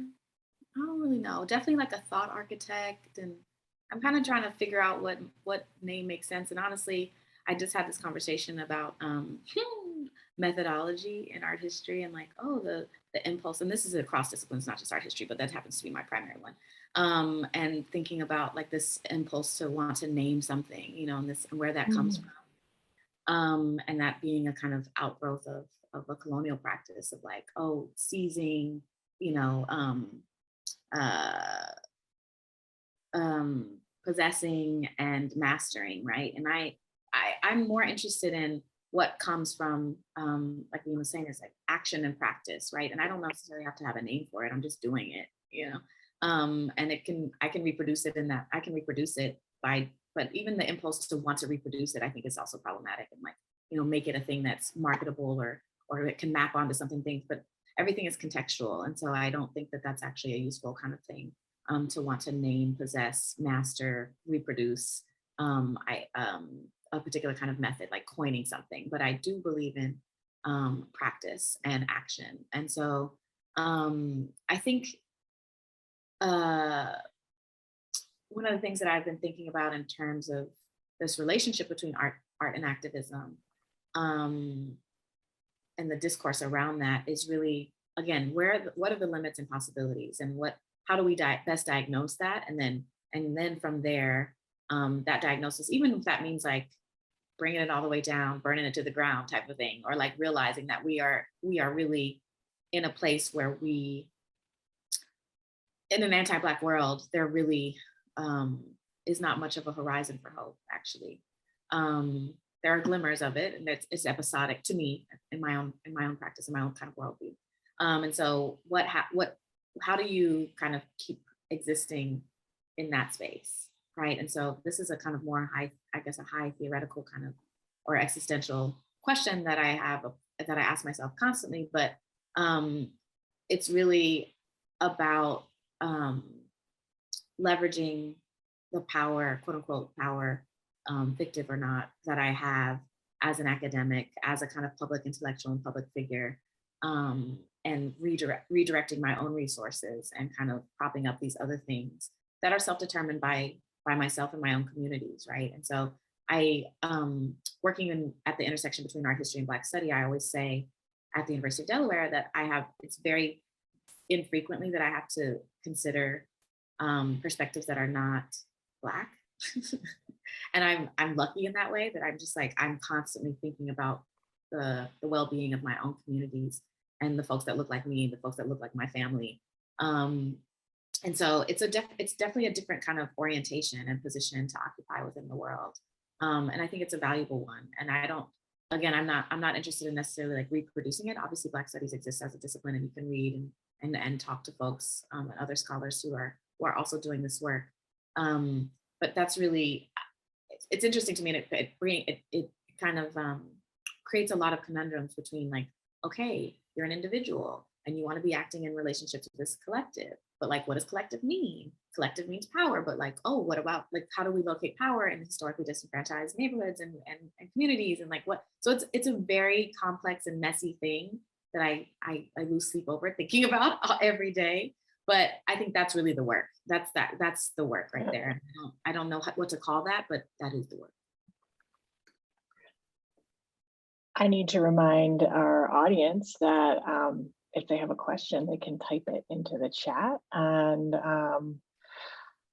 I don't really know. Definitely like a thought architect, and I'm kind of trying to figure out what name makes sense. And honestly, I just had this conversation about methodology in art history, and like, oh, the impulse, and this is across disciplines, not just art history, but that happens to be my primary one. And thinking about like this impulse to want to name something, you know, and where that comes from. And that being a kind of outgrowth of a colonial practice of like, oh, seizing, you know, possessing and mastering, right? And I'm more interested in what comes from, like you were saying, is like action and practice, right? And I don't necessarily have to have a name for it. I'm just doing it, you know. And I can reproduce it in that I can reproduce it by, but even the impulse to want to reproduce it, I think is also problematic, and like, you know, make it a thing that's marketable or it can map onto something things. But everything is contextual. And so I don't think that that's actually a useful kind of thing to want to name, possess, master, reproduce a particular kind of method, like coining something. But I do believe in practice and action. And so I think one of the things that I've been thinking about in terms of this relationship between art and activism and the discourse around that is really, again, what are the limits and possibilities, and how do we best diagnose that, and then from there, that diagnosis, even if that means like bringing it all the way down, burning it to the ground type of thing, or like realizing that we are really in a place where in an anti-Black world, there really is not much of a horizon for hope, actually. There are glimmers of it, and it's episodic to me in my own practice, in my own kind of worldview. And so how do you kind of keep existing in that space, right? And so this is a kind of more high theoretical kind of, or existential question that I ask myself constantly, but it's really about leveraging the power, quote unquote power, fictive or not, that I have as an academic, as a kind of public intellectual and public figure, and redirecting my own resources and kind of propping up these other things that are self-determined by myself and my own communities, right? And so I, working at the intersection between art history and Black study, I always say at the University of Delaware that it's very infrequently that I have to consider perspectives that are not Black. And I'm lucky in that way, that I'm just like, I'm constantly thinking about the well-being of my own communities and the folks that look like me, the folks that look like my family. And so it's definitely a different kind of orientation and position to occupy within the world. And I think it's a valuable one. And I'm not interested in necessarily like reproducing it. Obviously, Black studies exists as a discipline, and you can read and talk to folks and other scholars who are also doing this work. But that's really, it's interesting to me, and it kind of creates a lot of conundrums between like, okay, you're an individual and you want to be acting in relationships with this collective, but like, what does collective mean? Collective means power, but like, oh, what about like, how do we locate power in historically disenfranchised neighborhoods and communities, and like what? So it's a very complex and messy thing that I lose sleep over thinking about every day. But I think that's really the work. That's the work right there. I don't know what to call that, but that is the work.
I need to remind our audience that if they have a question, they can type it into the chat, and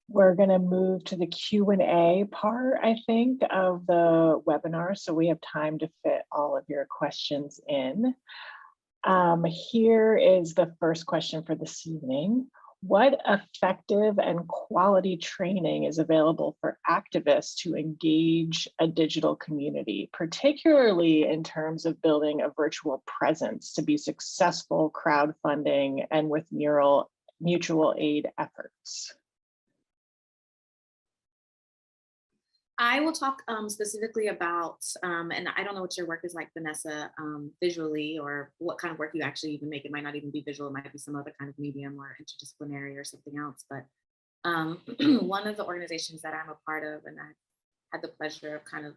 we're going to move to the Q&A part, I think, of the webinar, so we have time to fit all of your questions in. Here is the first question for this evening. What effective and quality training is available for activists to engage a digital community, particularly in terms of building a virtual presence to be successful crowdfunding and with mutual aid efforts?
I will talk specifically about, and I don't know what your work is like, Vanessa, visually, or what kind of work you actually even make. It might not even be visual, it might be some other kind of medium or interdisciplinary or something else. But one of the organizations that I'm a part of, and I had the pleasure of kind of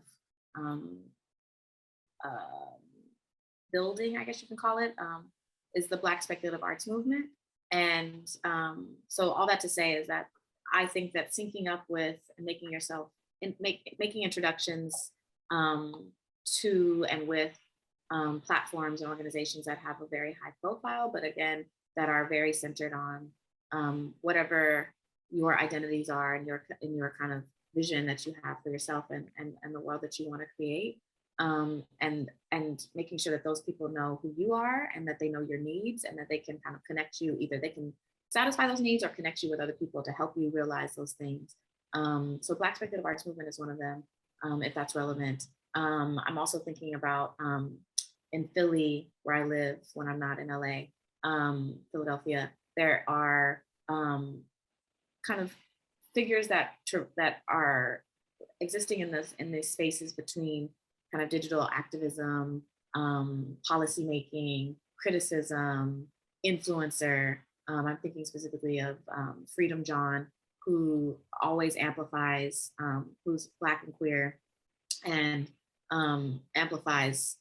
building, I guess you can call it, is the Black Speculative Arts Movement. And so all that to say is that I think that syncing up with and making yourself, making introductions to and with platforms and organizations that have a very high profile, but again, that are very centered on whatever your identities are and your kind of vision that you have for yourself and the world that you want to create. And making sure that those people know who you are and that they know your needs and that they can kind of connect you. Either they can satisfy those needs or connect you with other people to help you realize those things. So Black Speculative Arts Movement is one of them, if that's relevant. I'm also thinking about in Philly, where I live when I'm not in LA, Philadelphia, there are kind of figures that are existing in these spaces between kind of digital activism, policy making, criticism, influencer. I'm thinking specifically of Freedom John, who always amplifies, who's Black and queer, and amplifies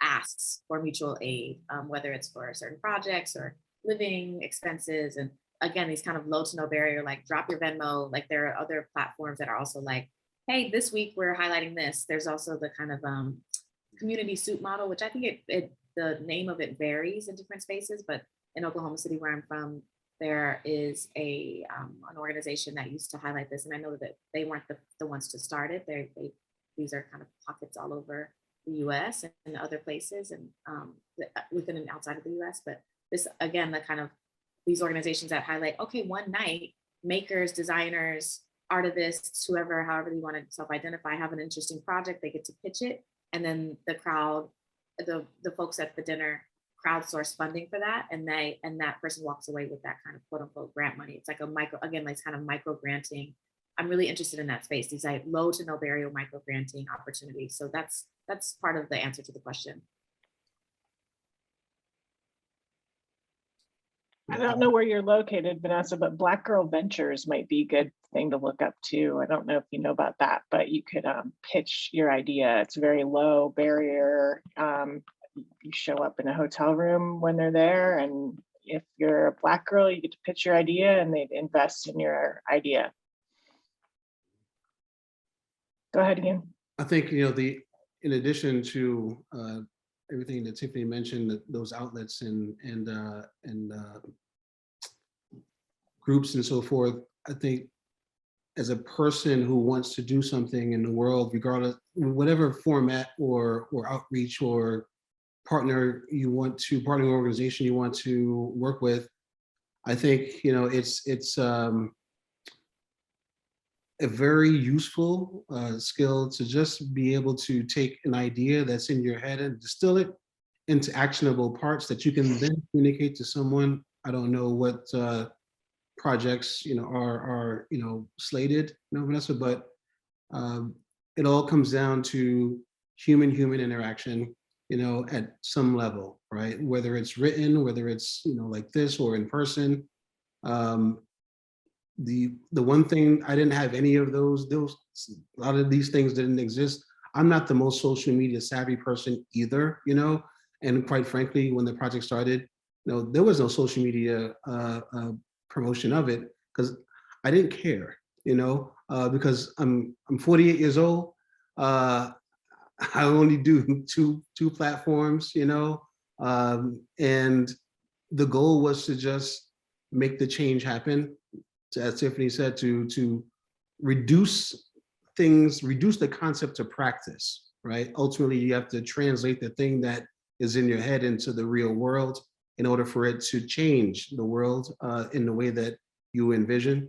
asks for mutual aid, whether it's for certain projects or living expenses. And again, these kind of low to no barrier, like drop your Venmo. Like there are other platforms that are also like, hey, this week we're highlighting this. There's also the kind of community soup model, which I think the name of it varies in different spaces, but in Oklahoma City, where I'm from, there is an organization that used to highlight this, and I know that they weren't the ones to start it. These are kind of pockets all over the U.S. and other places, and within and outside of the U.S. But this, again, the kind of these organizations that highlight, okay, one night, makers, designers, artists, whoever, however you want to self-identify, have an interesting project, they get to pitch it, and then the crowd, the folks at the dinner crowdsource funding for that, and that person walks away with that kind of quote unquote grant money. It's like a micro, again, like kind of micro granting. I'm really interested in that space, these like low to no barrier micro granting opportunities. So that's part of the answer to the question.
I don't know where you're located, Vanessa, but Black Girl Ventures might be a good thing to look up too. I don't know if you know about that, but you could pitch your idea. It's very low barrier. You show up in a hotel room when they're there, and if you're a Black girl, you get to pitch your idea and they'd invest in your idea. Go ahead again.
I think, in addition to everything that Tiffany mentioned, those outlets and groups and so forth, I think as a person who wants to do something in the world, regardless, whatever format or outreach or partner organization you want to work with, I think, it's a very useful skill to just be able to take an idea that's in your head and distill it into actionable parts that you can then communicate to someone. I don't know what projects are slated, Vanessa, but it all comes down to human interaction, at some level, right? Whether it's written, whether it's like this or in person. The one thing, I didn't have any of those. A lot of these things didn't exist. I'm not the most social media savvy person either, and quite frankly, when the project started, there was no social media promotion of it because I didn't care, because I'm 48 years old. I only do two platforms, and the goal was to just make the change happen. As Tiffany said, to reduce the concept to practice, right? Ultimately, you have to translate the thing that is in your head into the real world in order for it to change the world in the way that you envision.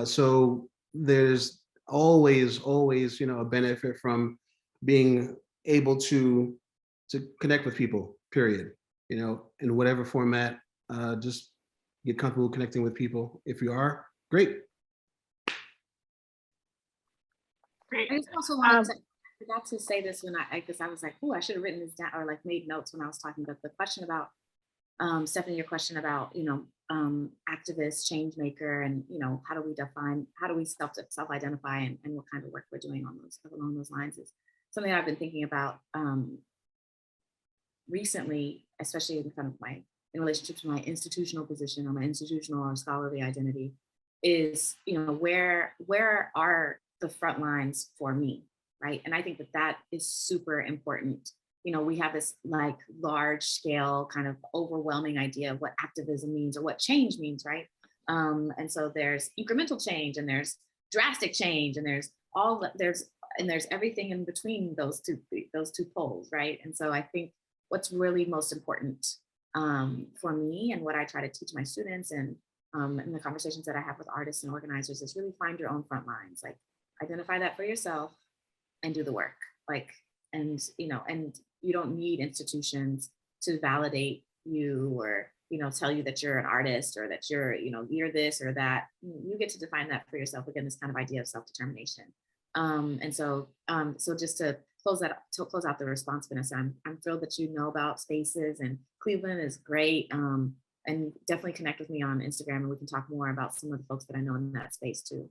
So there's always, a benefit from being able to connect with people, period. In whatever format, just get comfortable connecting with people. If you are, great.
Great.
I just also wanted to, I forgot to say this when I was like, oh, I should have written this down or like made notes when I was talking about the question about, Stephanie, your question about, activist, change maker, and, how do we self-identify and what kind of work we're doing along those lines is something I've been thinking about recently, especially in relationship to my institutional position or my institutional or scholarly identity, is, where are the front lines for me, right? And I think that is super important. We have this like large scale kind of overwhelming idea of what activism means or what change means, right? And so there's incremental change and there's drastic change and there's everything in between those two poles, right? And so I think what's really most important for me and what I try to teach my students and in the conversations that I have with artists and organizers is really find your own front lines, like identify that for yourself and do the work. And you don't need institutions to validate you or, tell you that you're an artist or that you're this or that. You get to define that for yourself. Again, this kind of idea of self-determination. And so just to close out the response, Vanessa, I'm thrilled that you know about spaces, and Cleveland is great. And definitely connect with me on Instagram, and we can talk more about some of the folks that I know in that space too.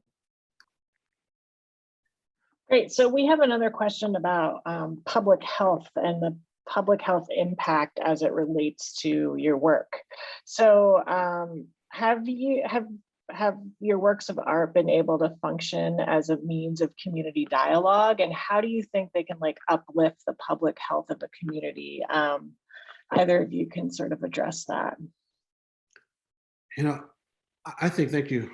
Great. So we have another question about public health and the public health impact as it relates to your work. So have your works of art been able to function as a means of community dialogue, and how do you think they can like uplift the public health of the community? Either of you can sort of address that.
You know, I think, thank you.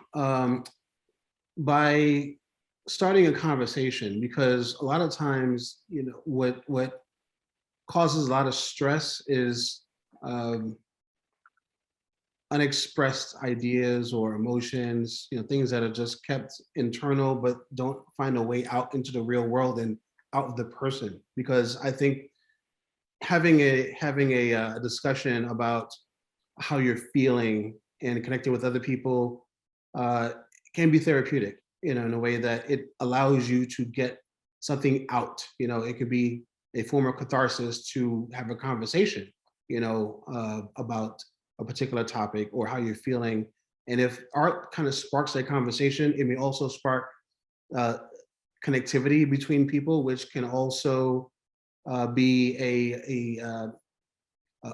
By starting a conversation, because a lot of times, you know, what causes a lot of stress is unexpressed ideas or emotions, you know, things that are just kept internal but don't find a way out into the real world and out of the person. Because I think having a discussion about how you're feeling and connecting with other people can be therapeutic, you know, in a way that it allows you to get something out. You know, it could be a form of catharsis to have a conversation, you know, about a particular topic or how you're feeling. And if art kind of sparks that conversation, it may also spark connectivity between people, which can also be a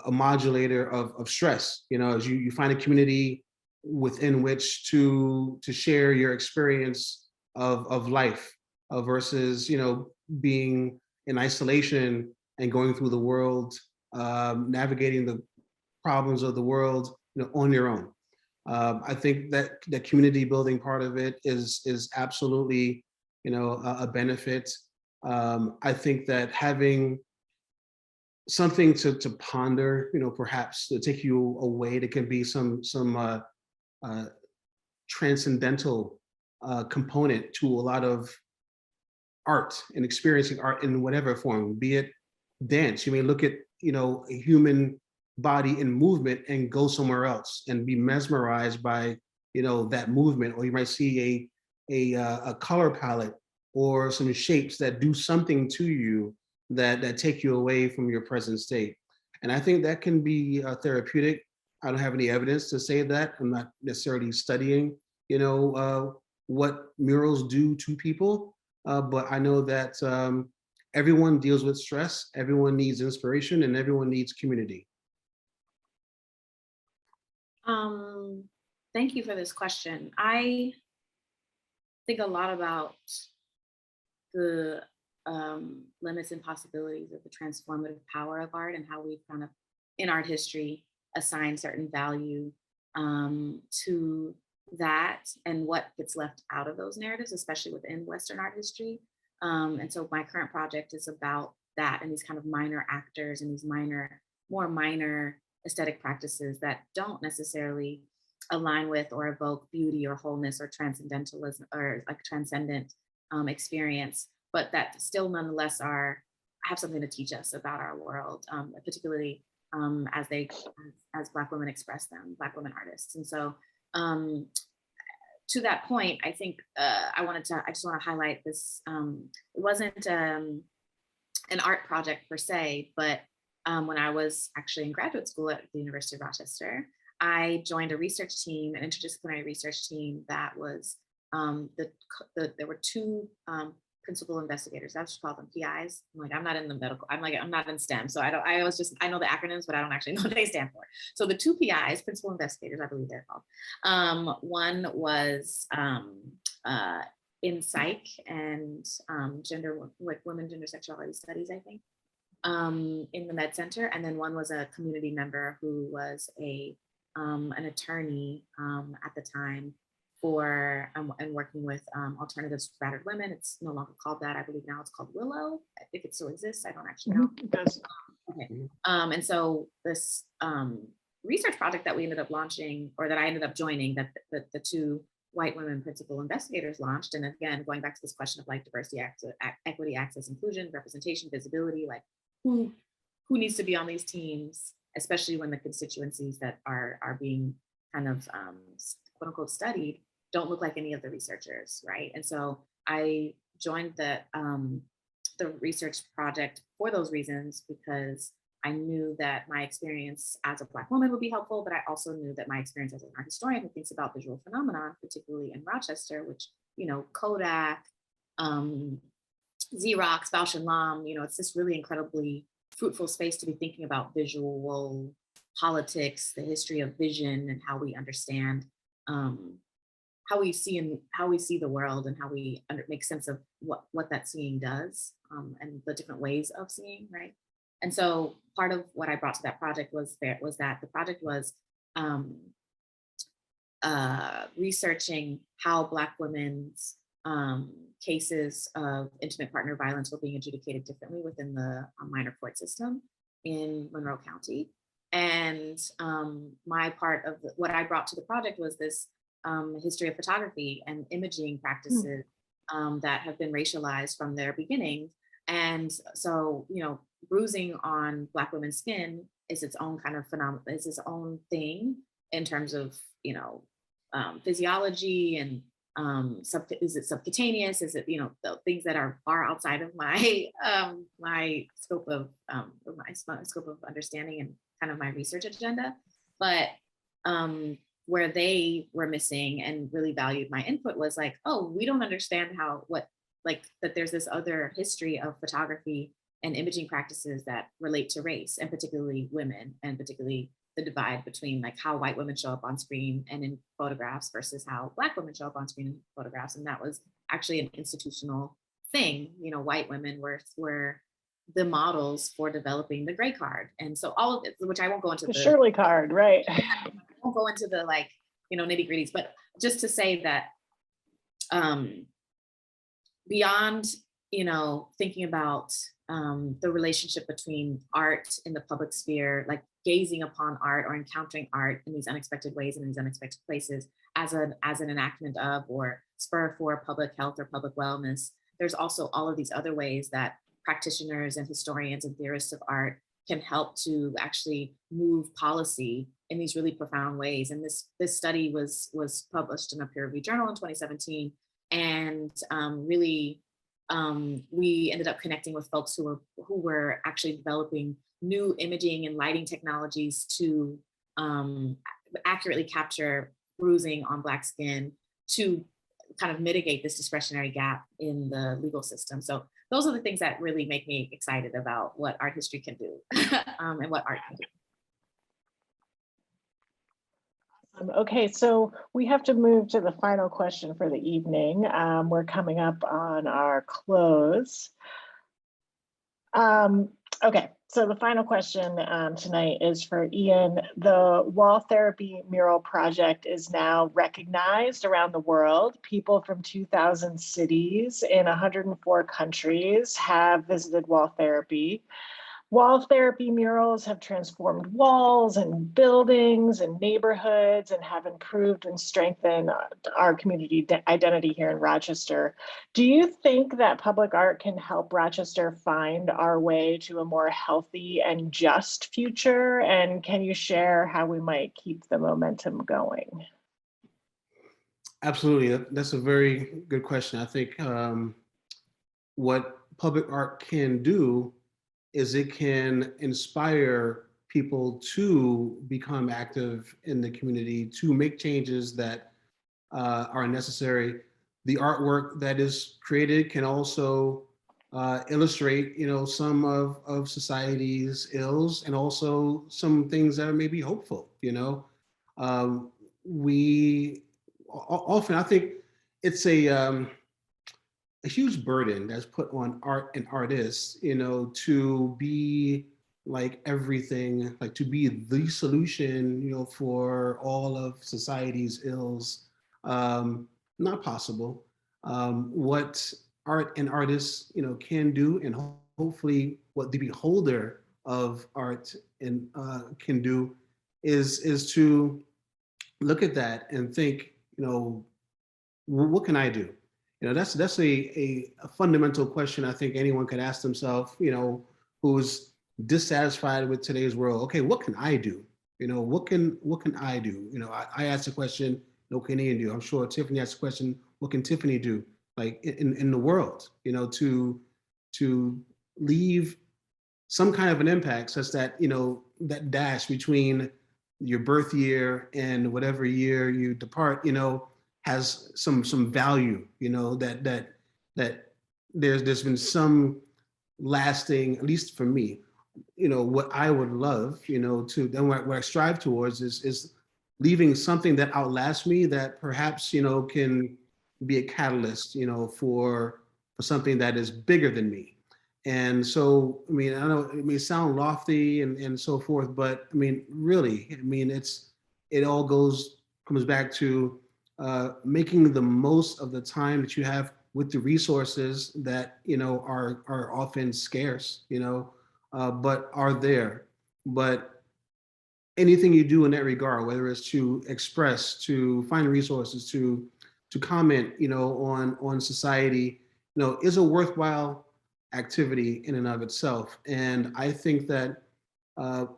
modulator of stress. You know, as you find a community within which to share your experience of life versus, you know, being in isolation and going through the world, navigating the problems of the world, you know, on your own. I think that the community building part of it is absolutely, you know, a benefit. I think that having something to ponder, you know, perhaps to take you away, that can be some transcendental component to a lot of art and experiencing art in whatever form, be it dance. You may look at, you know, a human body in movement and go somewhere else and be mesmerized by, you know, that movement. Or you might see a color palette or some shapes that do something to you that take you away from your present state. And I think that can be therapeutic. I don't have any evidence to say that. I'm not necessarily studying, you know, what murals do to people, but I know that everyone deals with stress, everyone needs inspiration, and everyone needs community.
Thank you for this question. I think a lot about the limits and possibilities of the transformative power of art, and how we've kind of, in art history, assigned certain value to that, and what gets left out of those narratives, especially within Western art history. And so my current project is about that, and these kind of minor actors and these more minor aesthetic practices that don't necessarily align with or evoke beauty or wholeness or transcendentalism or like transcendent experience, but that still nonetheless have something to teach us about our world, particularly as Black women express them, Black women artists. And so to that point, I think I just want to highlight this. It wasn't an art project per se, but when I was actually in graduate school at the University of Rochester, I joined a research team, an interdisciplinary research team that was, there were two principal investigators. I just call them PIs. I'm like, I'm not in the medical, I'm not in STEM. So I know the acronyms, but I don't actually know what they stand for. So the two PIs, principal investigators, I believe they're called. One was in psych and women, gender, sexuality studies, I think, in the Med Center. And then one was a community member who was an attorney at the time for and working with alternatives for battered women. It's no longer called that. I believe now it's called Willow, if it still exists. I don't actually know.
It does.
Okay. And so this research project that we ended up launching, or that I ended up joining, that the two white women principal investigators launched, and again, going back to this question of like diversity, equity, access, inclusion, representation, visibility, like who needs to be on these teams, especially when the constituencies that are being kind of quote unquote studied don't look like any of the researchers, right? And so I joined the the research project for those reasons, because I knew that my experience as a Black woman would be helpful, but I also knew that my experience as an art historian who thinks about visual phenomena, particularly in Rochester, which, you know, Kodak, Xerox, Bausch and Lomb, you know, it's this really incredibly fruitful space to be thinking about visual politics, the history of vision, and how we understand how we see the world, and how we make sense of what that seeing does, and the different ways of seeing, right? And so part of what I brought to that project was that the project was researching how Black women's cases of intimate partner violence were being adjudicated differently within the minor court system in Monroe County. And my part of what I brought to the project was this history of photography and imaging practices that have been racialized from their beginning. And so, you know, bruising on Black women's skin is its own kind of phenomenon, is its own thing in terms of, you know, physiology and is it subcutaneous? Is it, you know, the things that are far outside of my my scope of understanding and kind of my research agenda, but where they were missing and really valued my input was like, oh, we don't understand that there's this other history of photography and imaging practices that relate to race, and particularly women, and particularly the divide between like how white women show up on screen and in photographs versus how Black women show up on screen in photographs. And that was actually an institutional thing. You know, white women were the models for developing the gray card. And so all of it, which I won't go into
The Shirley card, right?
I won't go into the like, you know, nitty gritties, but just to say that beyond, you know, thinking about the relationship between art in the public sphere, like gazing upon art or encountering art in these unexpected ways and in these unexpected places as an enactment of or spur for public health or public wellness, there's also all of these other ways that practitioners and historians and theorists of art can help to actually move policy in these really profound ways. And this study was published in a peer-reviewed journal in 2017, and really we ended up connecting with folks who were actually developing new imaging and lighting technologies to accurately capture bruising on Black skin to kind of mitigate this discretionary gap in the legal system. So those are the things that really make me excited about what art history can do and what art can do.
Okay, so we have to move to the final question for the evening. We're coming up on our close. Okay, so the final question tonight is for Ian. The Wall Therapy Mural Project is now recognized around the world. People from 2,000 cities in 104 countries have visited Wall Therapy. Wall therapy murals have transformed walls and buildings and neighborhoods and have improved and strengthened our community identity here in Rochester. Do you think that public art can help Rochester find our way to a more healthy and just future? And can you share how we might keep the momentum going?
Absolutely, that's a very good question. I think what public art can do is it can inspire people to become active in the community, to make changes that are necessary. The artwork that is created can also illustrate, you know, some of society's ills and also some things that are maybe hopeful. You know, we often, I think it's a huge burden that's put on art and artists, you know, to be like everything, like to be the solution, you know, for all of society's ills. Not possible. What art and artists, you know, can do, and hopefully what the beholder of art and can do, is to look at that and think, you know, what can I do? You know, that's a fundamental question I think anyone could ask themselves, you know, who's dissatisfied with today's world. Okay, what can I do? You know, what can I do? You know, I asked the question, what can Ian do? I'm sure Tiffany asked the question, what can Tiffany do? Like in the world, you know, to to leave some kind of an impact such that, that dash between your birth year and whatever year you depart, has some value, that there's been some lasting, at least for me, what I would love, to, then what I strive towards is leaving something that outlasts me, that perhaps, can be a catalyst, for something that is bigger than me. And so, I mean, I know it may sound lofty and so forth, but I mean, really, I mean, it all comes back to making the most of the time that you have with the resources that, are often scarce, but are there. But anything you do in that regard, whether it's to express, to find resources, to comment, on society, is a worthwhile activity in and of itself. And I think that what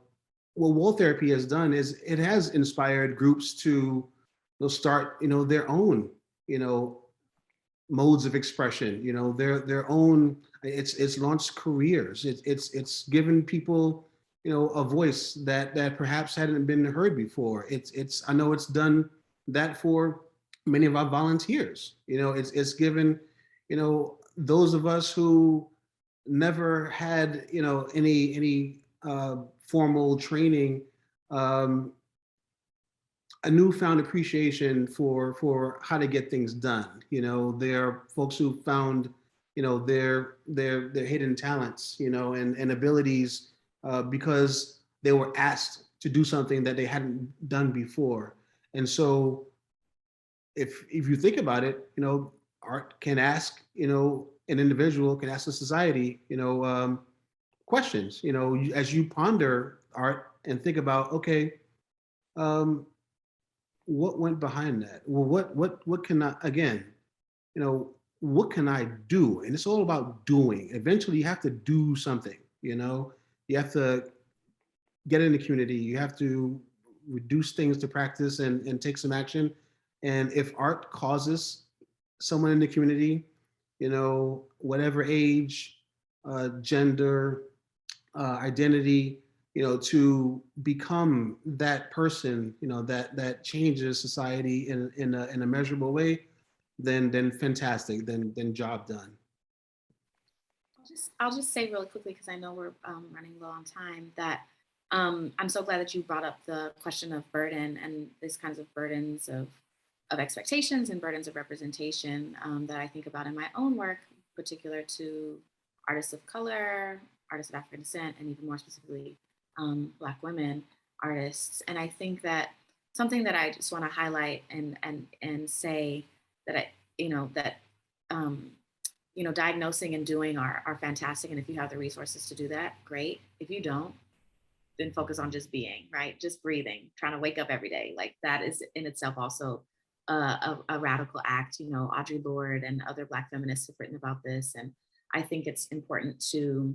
wall therapy has done is it has inspired groups to start, their own, modes of expression, their own. It's launched careers. It's given people, a voice that perhaps hadn't been heard before. I know it's done that for many of our volunteers. It's given, those of us who never had, any formal training, a newfound appreciation for how to get things done. There are folks who found, their hidden talents, and abilities because they were asked to do something that they hadn't done before. And so, if you think about it, art can ask, an individual can ask a society, questions. As you ponder art and think about, okay, what went behind that? Well, what can I, again, what can I do? And it's all about doing. Eventually you have to do something, you have to get in the community, you have to reduce things to practice and take some action. And if art causes someone in the community, whatever age, gender, identity, to become that person, that changes society in a measurable way, then fantastic, then job done.
I'll just say really quickly, because I know we're running low on time, that I'm so glad that you brought up the question of burden and these kinds of burdens of expectations and burdens of representation that I think about in my own work, particular to artists of color, artists of African descent, and even more specifically, Black women artists. And I think that something that I just want to highlight and say that diagnosing and doing are fantastic. And if you have the resources to do that, great. If you don't, then focus on just being, right? Just breathing, trying to wake up every day. Like that is in itself also a radical act. Audre Lorde and other Black feminists have written about this. And I think it's important to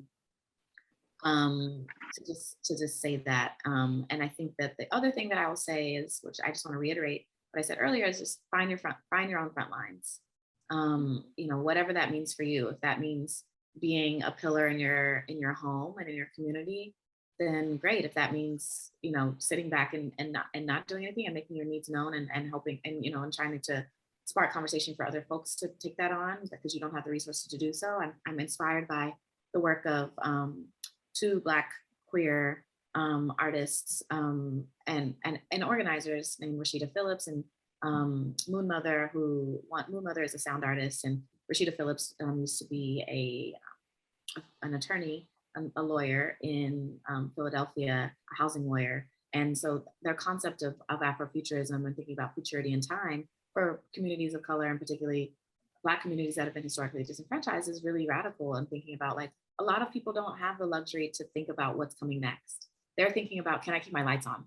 just say that. And I think that the other thing that I will say is, which I just want to reiterate what I said earlier, is just find your own front lines. Whatever that means for you. If that means being a pillar in your home and in your community, then great. If that means, sitting back and not doing anything and making your needs known and helping and trying to spark conversation for other folks to take that on because you don't have the resources to do so. I'm inspired by the work of two Black queer artists and organizers named Rashida Phillips and Moon Mother, Moon Mother is a sound artist, and Rashida Phillips used to be an attorney, a lawyer in Philadelphia, a housing lawyer. And so their concept of Afrofuturism and thinking about futurity in time for communities of color, and particularly Black communities that have been historically disenfranchised, is really radical, and thinking about, like, a lot of people don't have the luxury to think about what's coming next. They're thinking about, can I keep my lights on?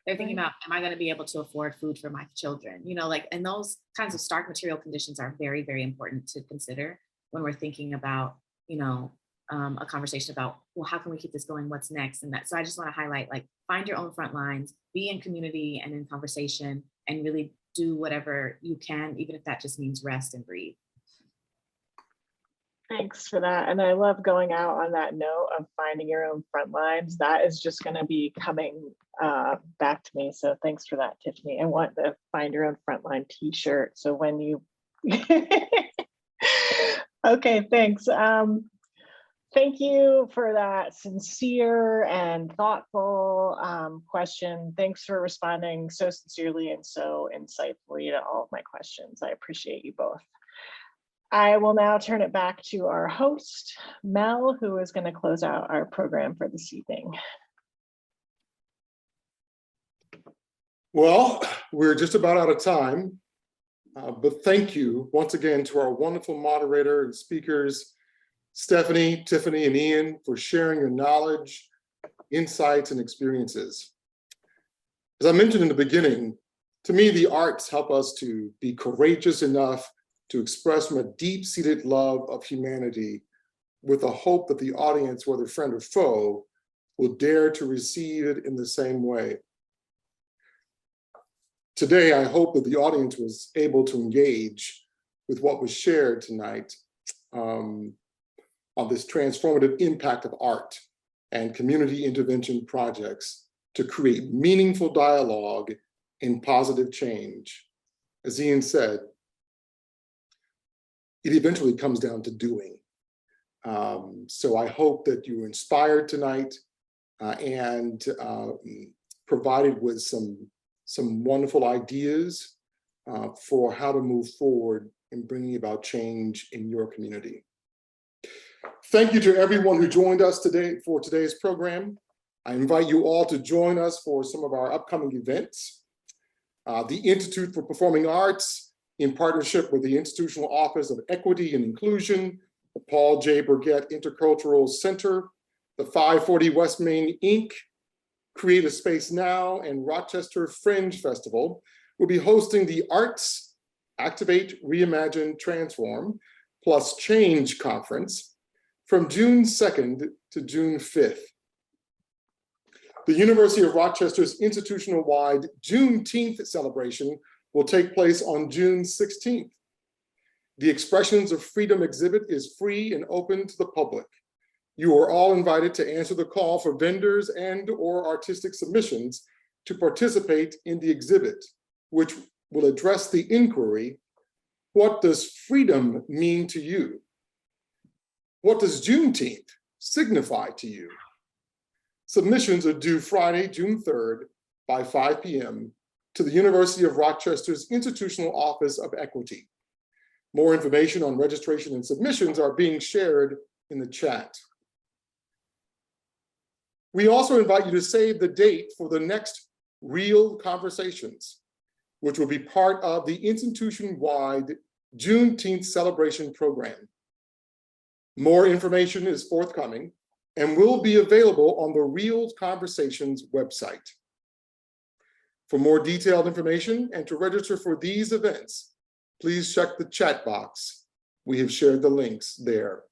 They're thinking about, am I going to be able to afford food for my children? And those kinds of stark material conditions are very, very important to consider when we're thinking about, a conversation about, well, how can we keep this going? What's next? And so I just want to highlight, like, find your own front lines, be in community and in conversation, and really do whatever you can, even if that just means rest and breathe.
Thanks for that. And I love going out on that note of finding your own front lines. That is just going to be coming back to me. So thanks for that, Tiffany. I want the Find Your Own Frontline t-shirt. So when you, okay, thanks. Thank you for that sincere and thoughtful question. Thanks for responding so sincerely and so insightfully to all of my questions. I appreciate you both. I will now turn it back to our host, Mel, who is going to close out our program for this evening.
Well, we're just about out of time, but thank you once again to our wonderful moderator and speakers, Stephanie, Tiffany, and Ian, for sharing your knowledge, insights, and experiences. As I mentioned in the beginning, to me, the arts help us to be courageous enough to express from a deep-seated love of humanity with a hope that the audience, whether friend or foe, will dare to receive it in the same way. Today, I hope that the audience was able to engage with what was shared tonight on this transformative impact of art and community intervention projects to create meaningful dialogue and positive change. As Ian said, it eventually comes down to doing. So I hope that you were inspired tonight and provided with some wonderful ideas for how to move forward in bringing about change in your community. Thank you to everyone who joined us today for today's program. I invite you all to join us for some of our upcoming events. The Institute for Performing Arts, in partnership with the Institutional Office of Equity and Inclusion, the Paul J. Burgett Intercultural Center, the 540 West Main Inc., Create a Space Now, and Rochester Fringe Festival will be hosting the Arts Activate, Reimagine, Transform, plus Change Conference from June 2nd to June 5th. The University of Rochester's institutional-wide Juneteenth celebration will take place on June 16th. The Expressions of Freedom exhibit is free and open to the public. You are all invited to answer the call for vendors and/or artistic submissions to participate in the exhibit, which will address the inquiry, what does freedom mean to you? What does Juneteenth signify to you? Submissions are due Friday, June 3rd by 5 p.m. to the University of Rochester's Institutional Office of Equity. More information on registration and submissions are being shared in the chat. We also invite you to save the date for the next Real Conversations, which will be part of the institution-wide Juneteenth celebration program. More information is forthcoming and will be available on the Real Conversations website. For more detailed information and to register for these events, please check the chat box. We have shared the links there.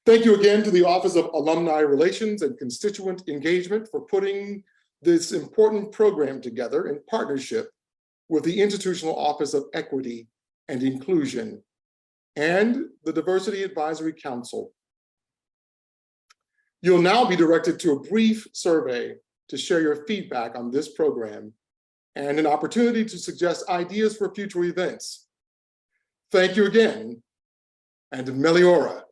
Thank you again to the Office of Alumni Relations and Constituent Engagement for putting this important program together in partnership with the Institutional Office of Equity and Inclusion and the Diversity Advisory Council. You'll now be directed to a brief survey to share your feedback on this program and an opportunity to suggest ideas for future events. Thank you again, and Meliora.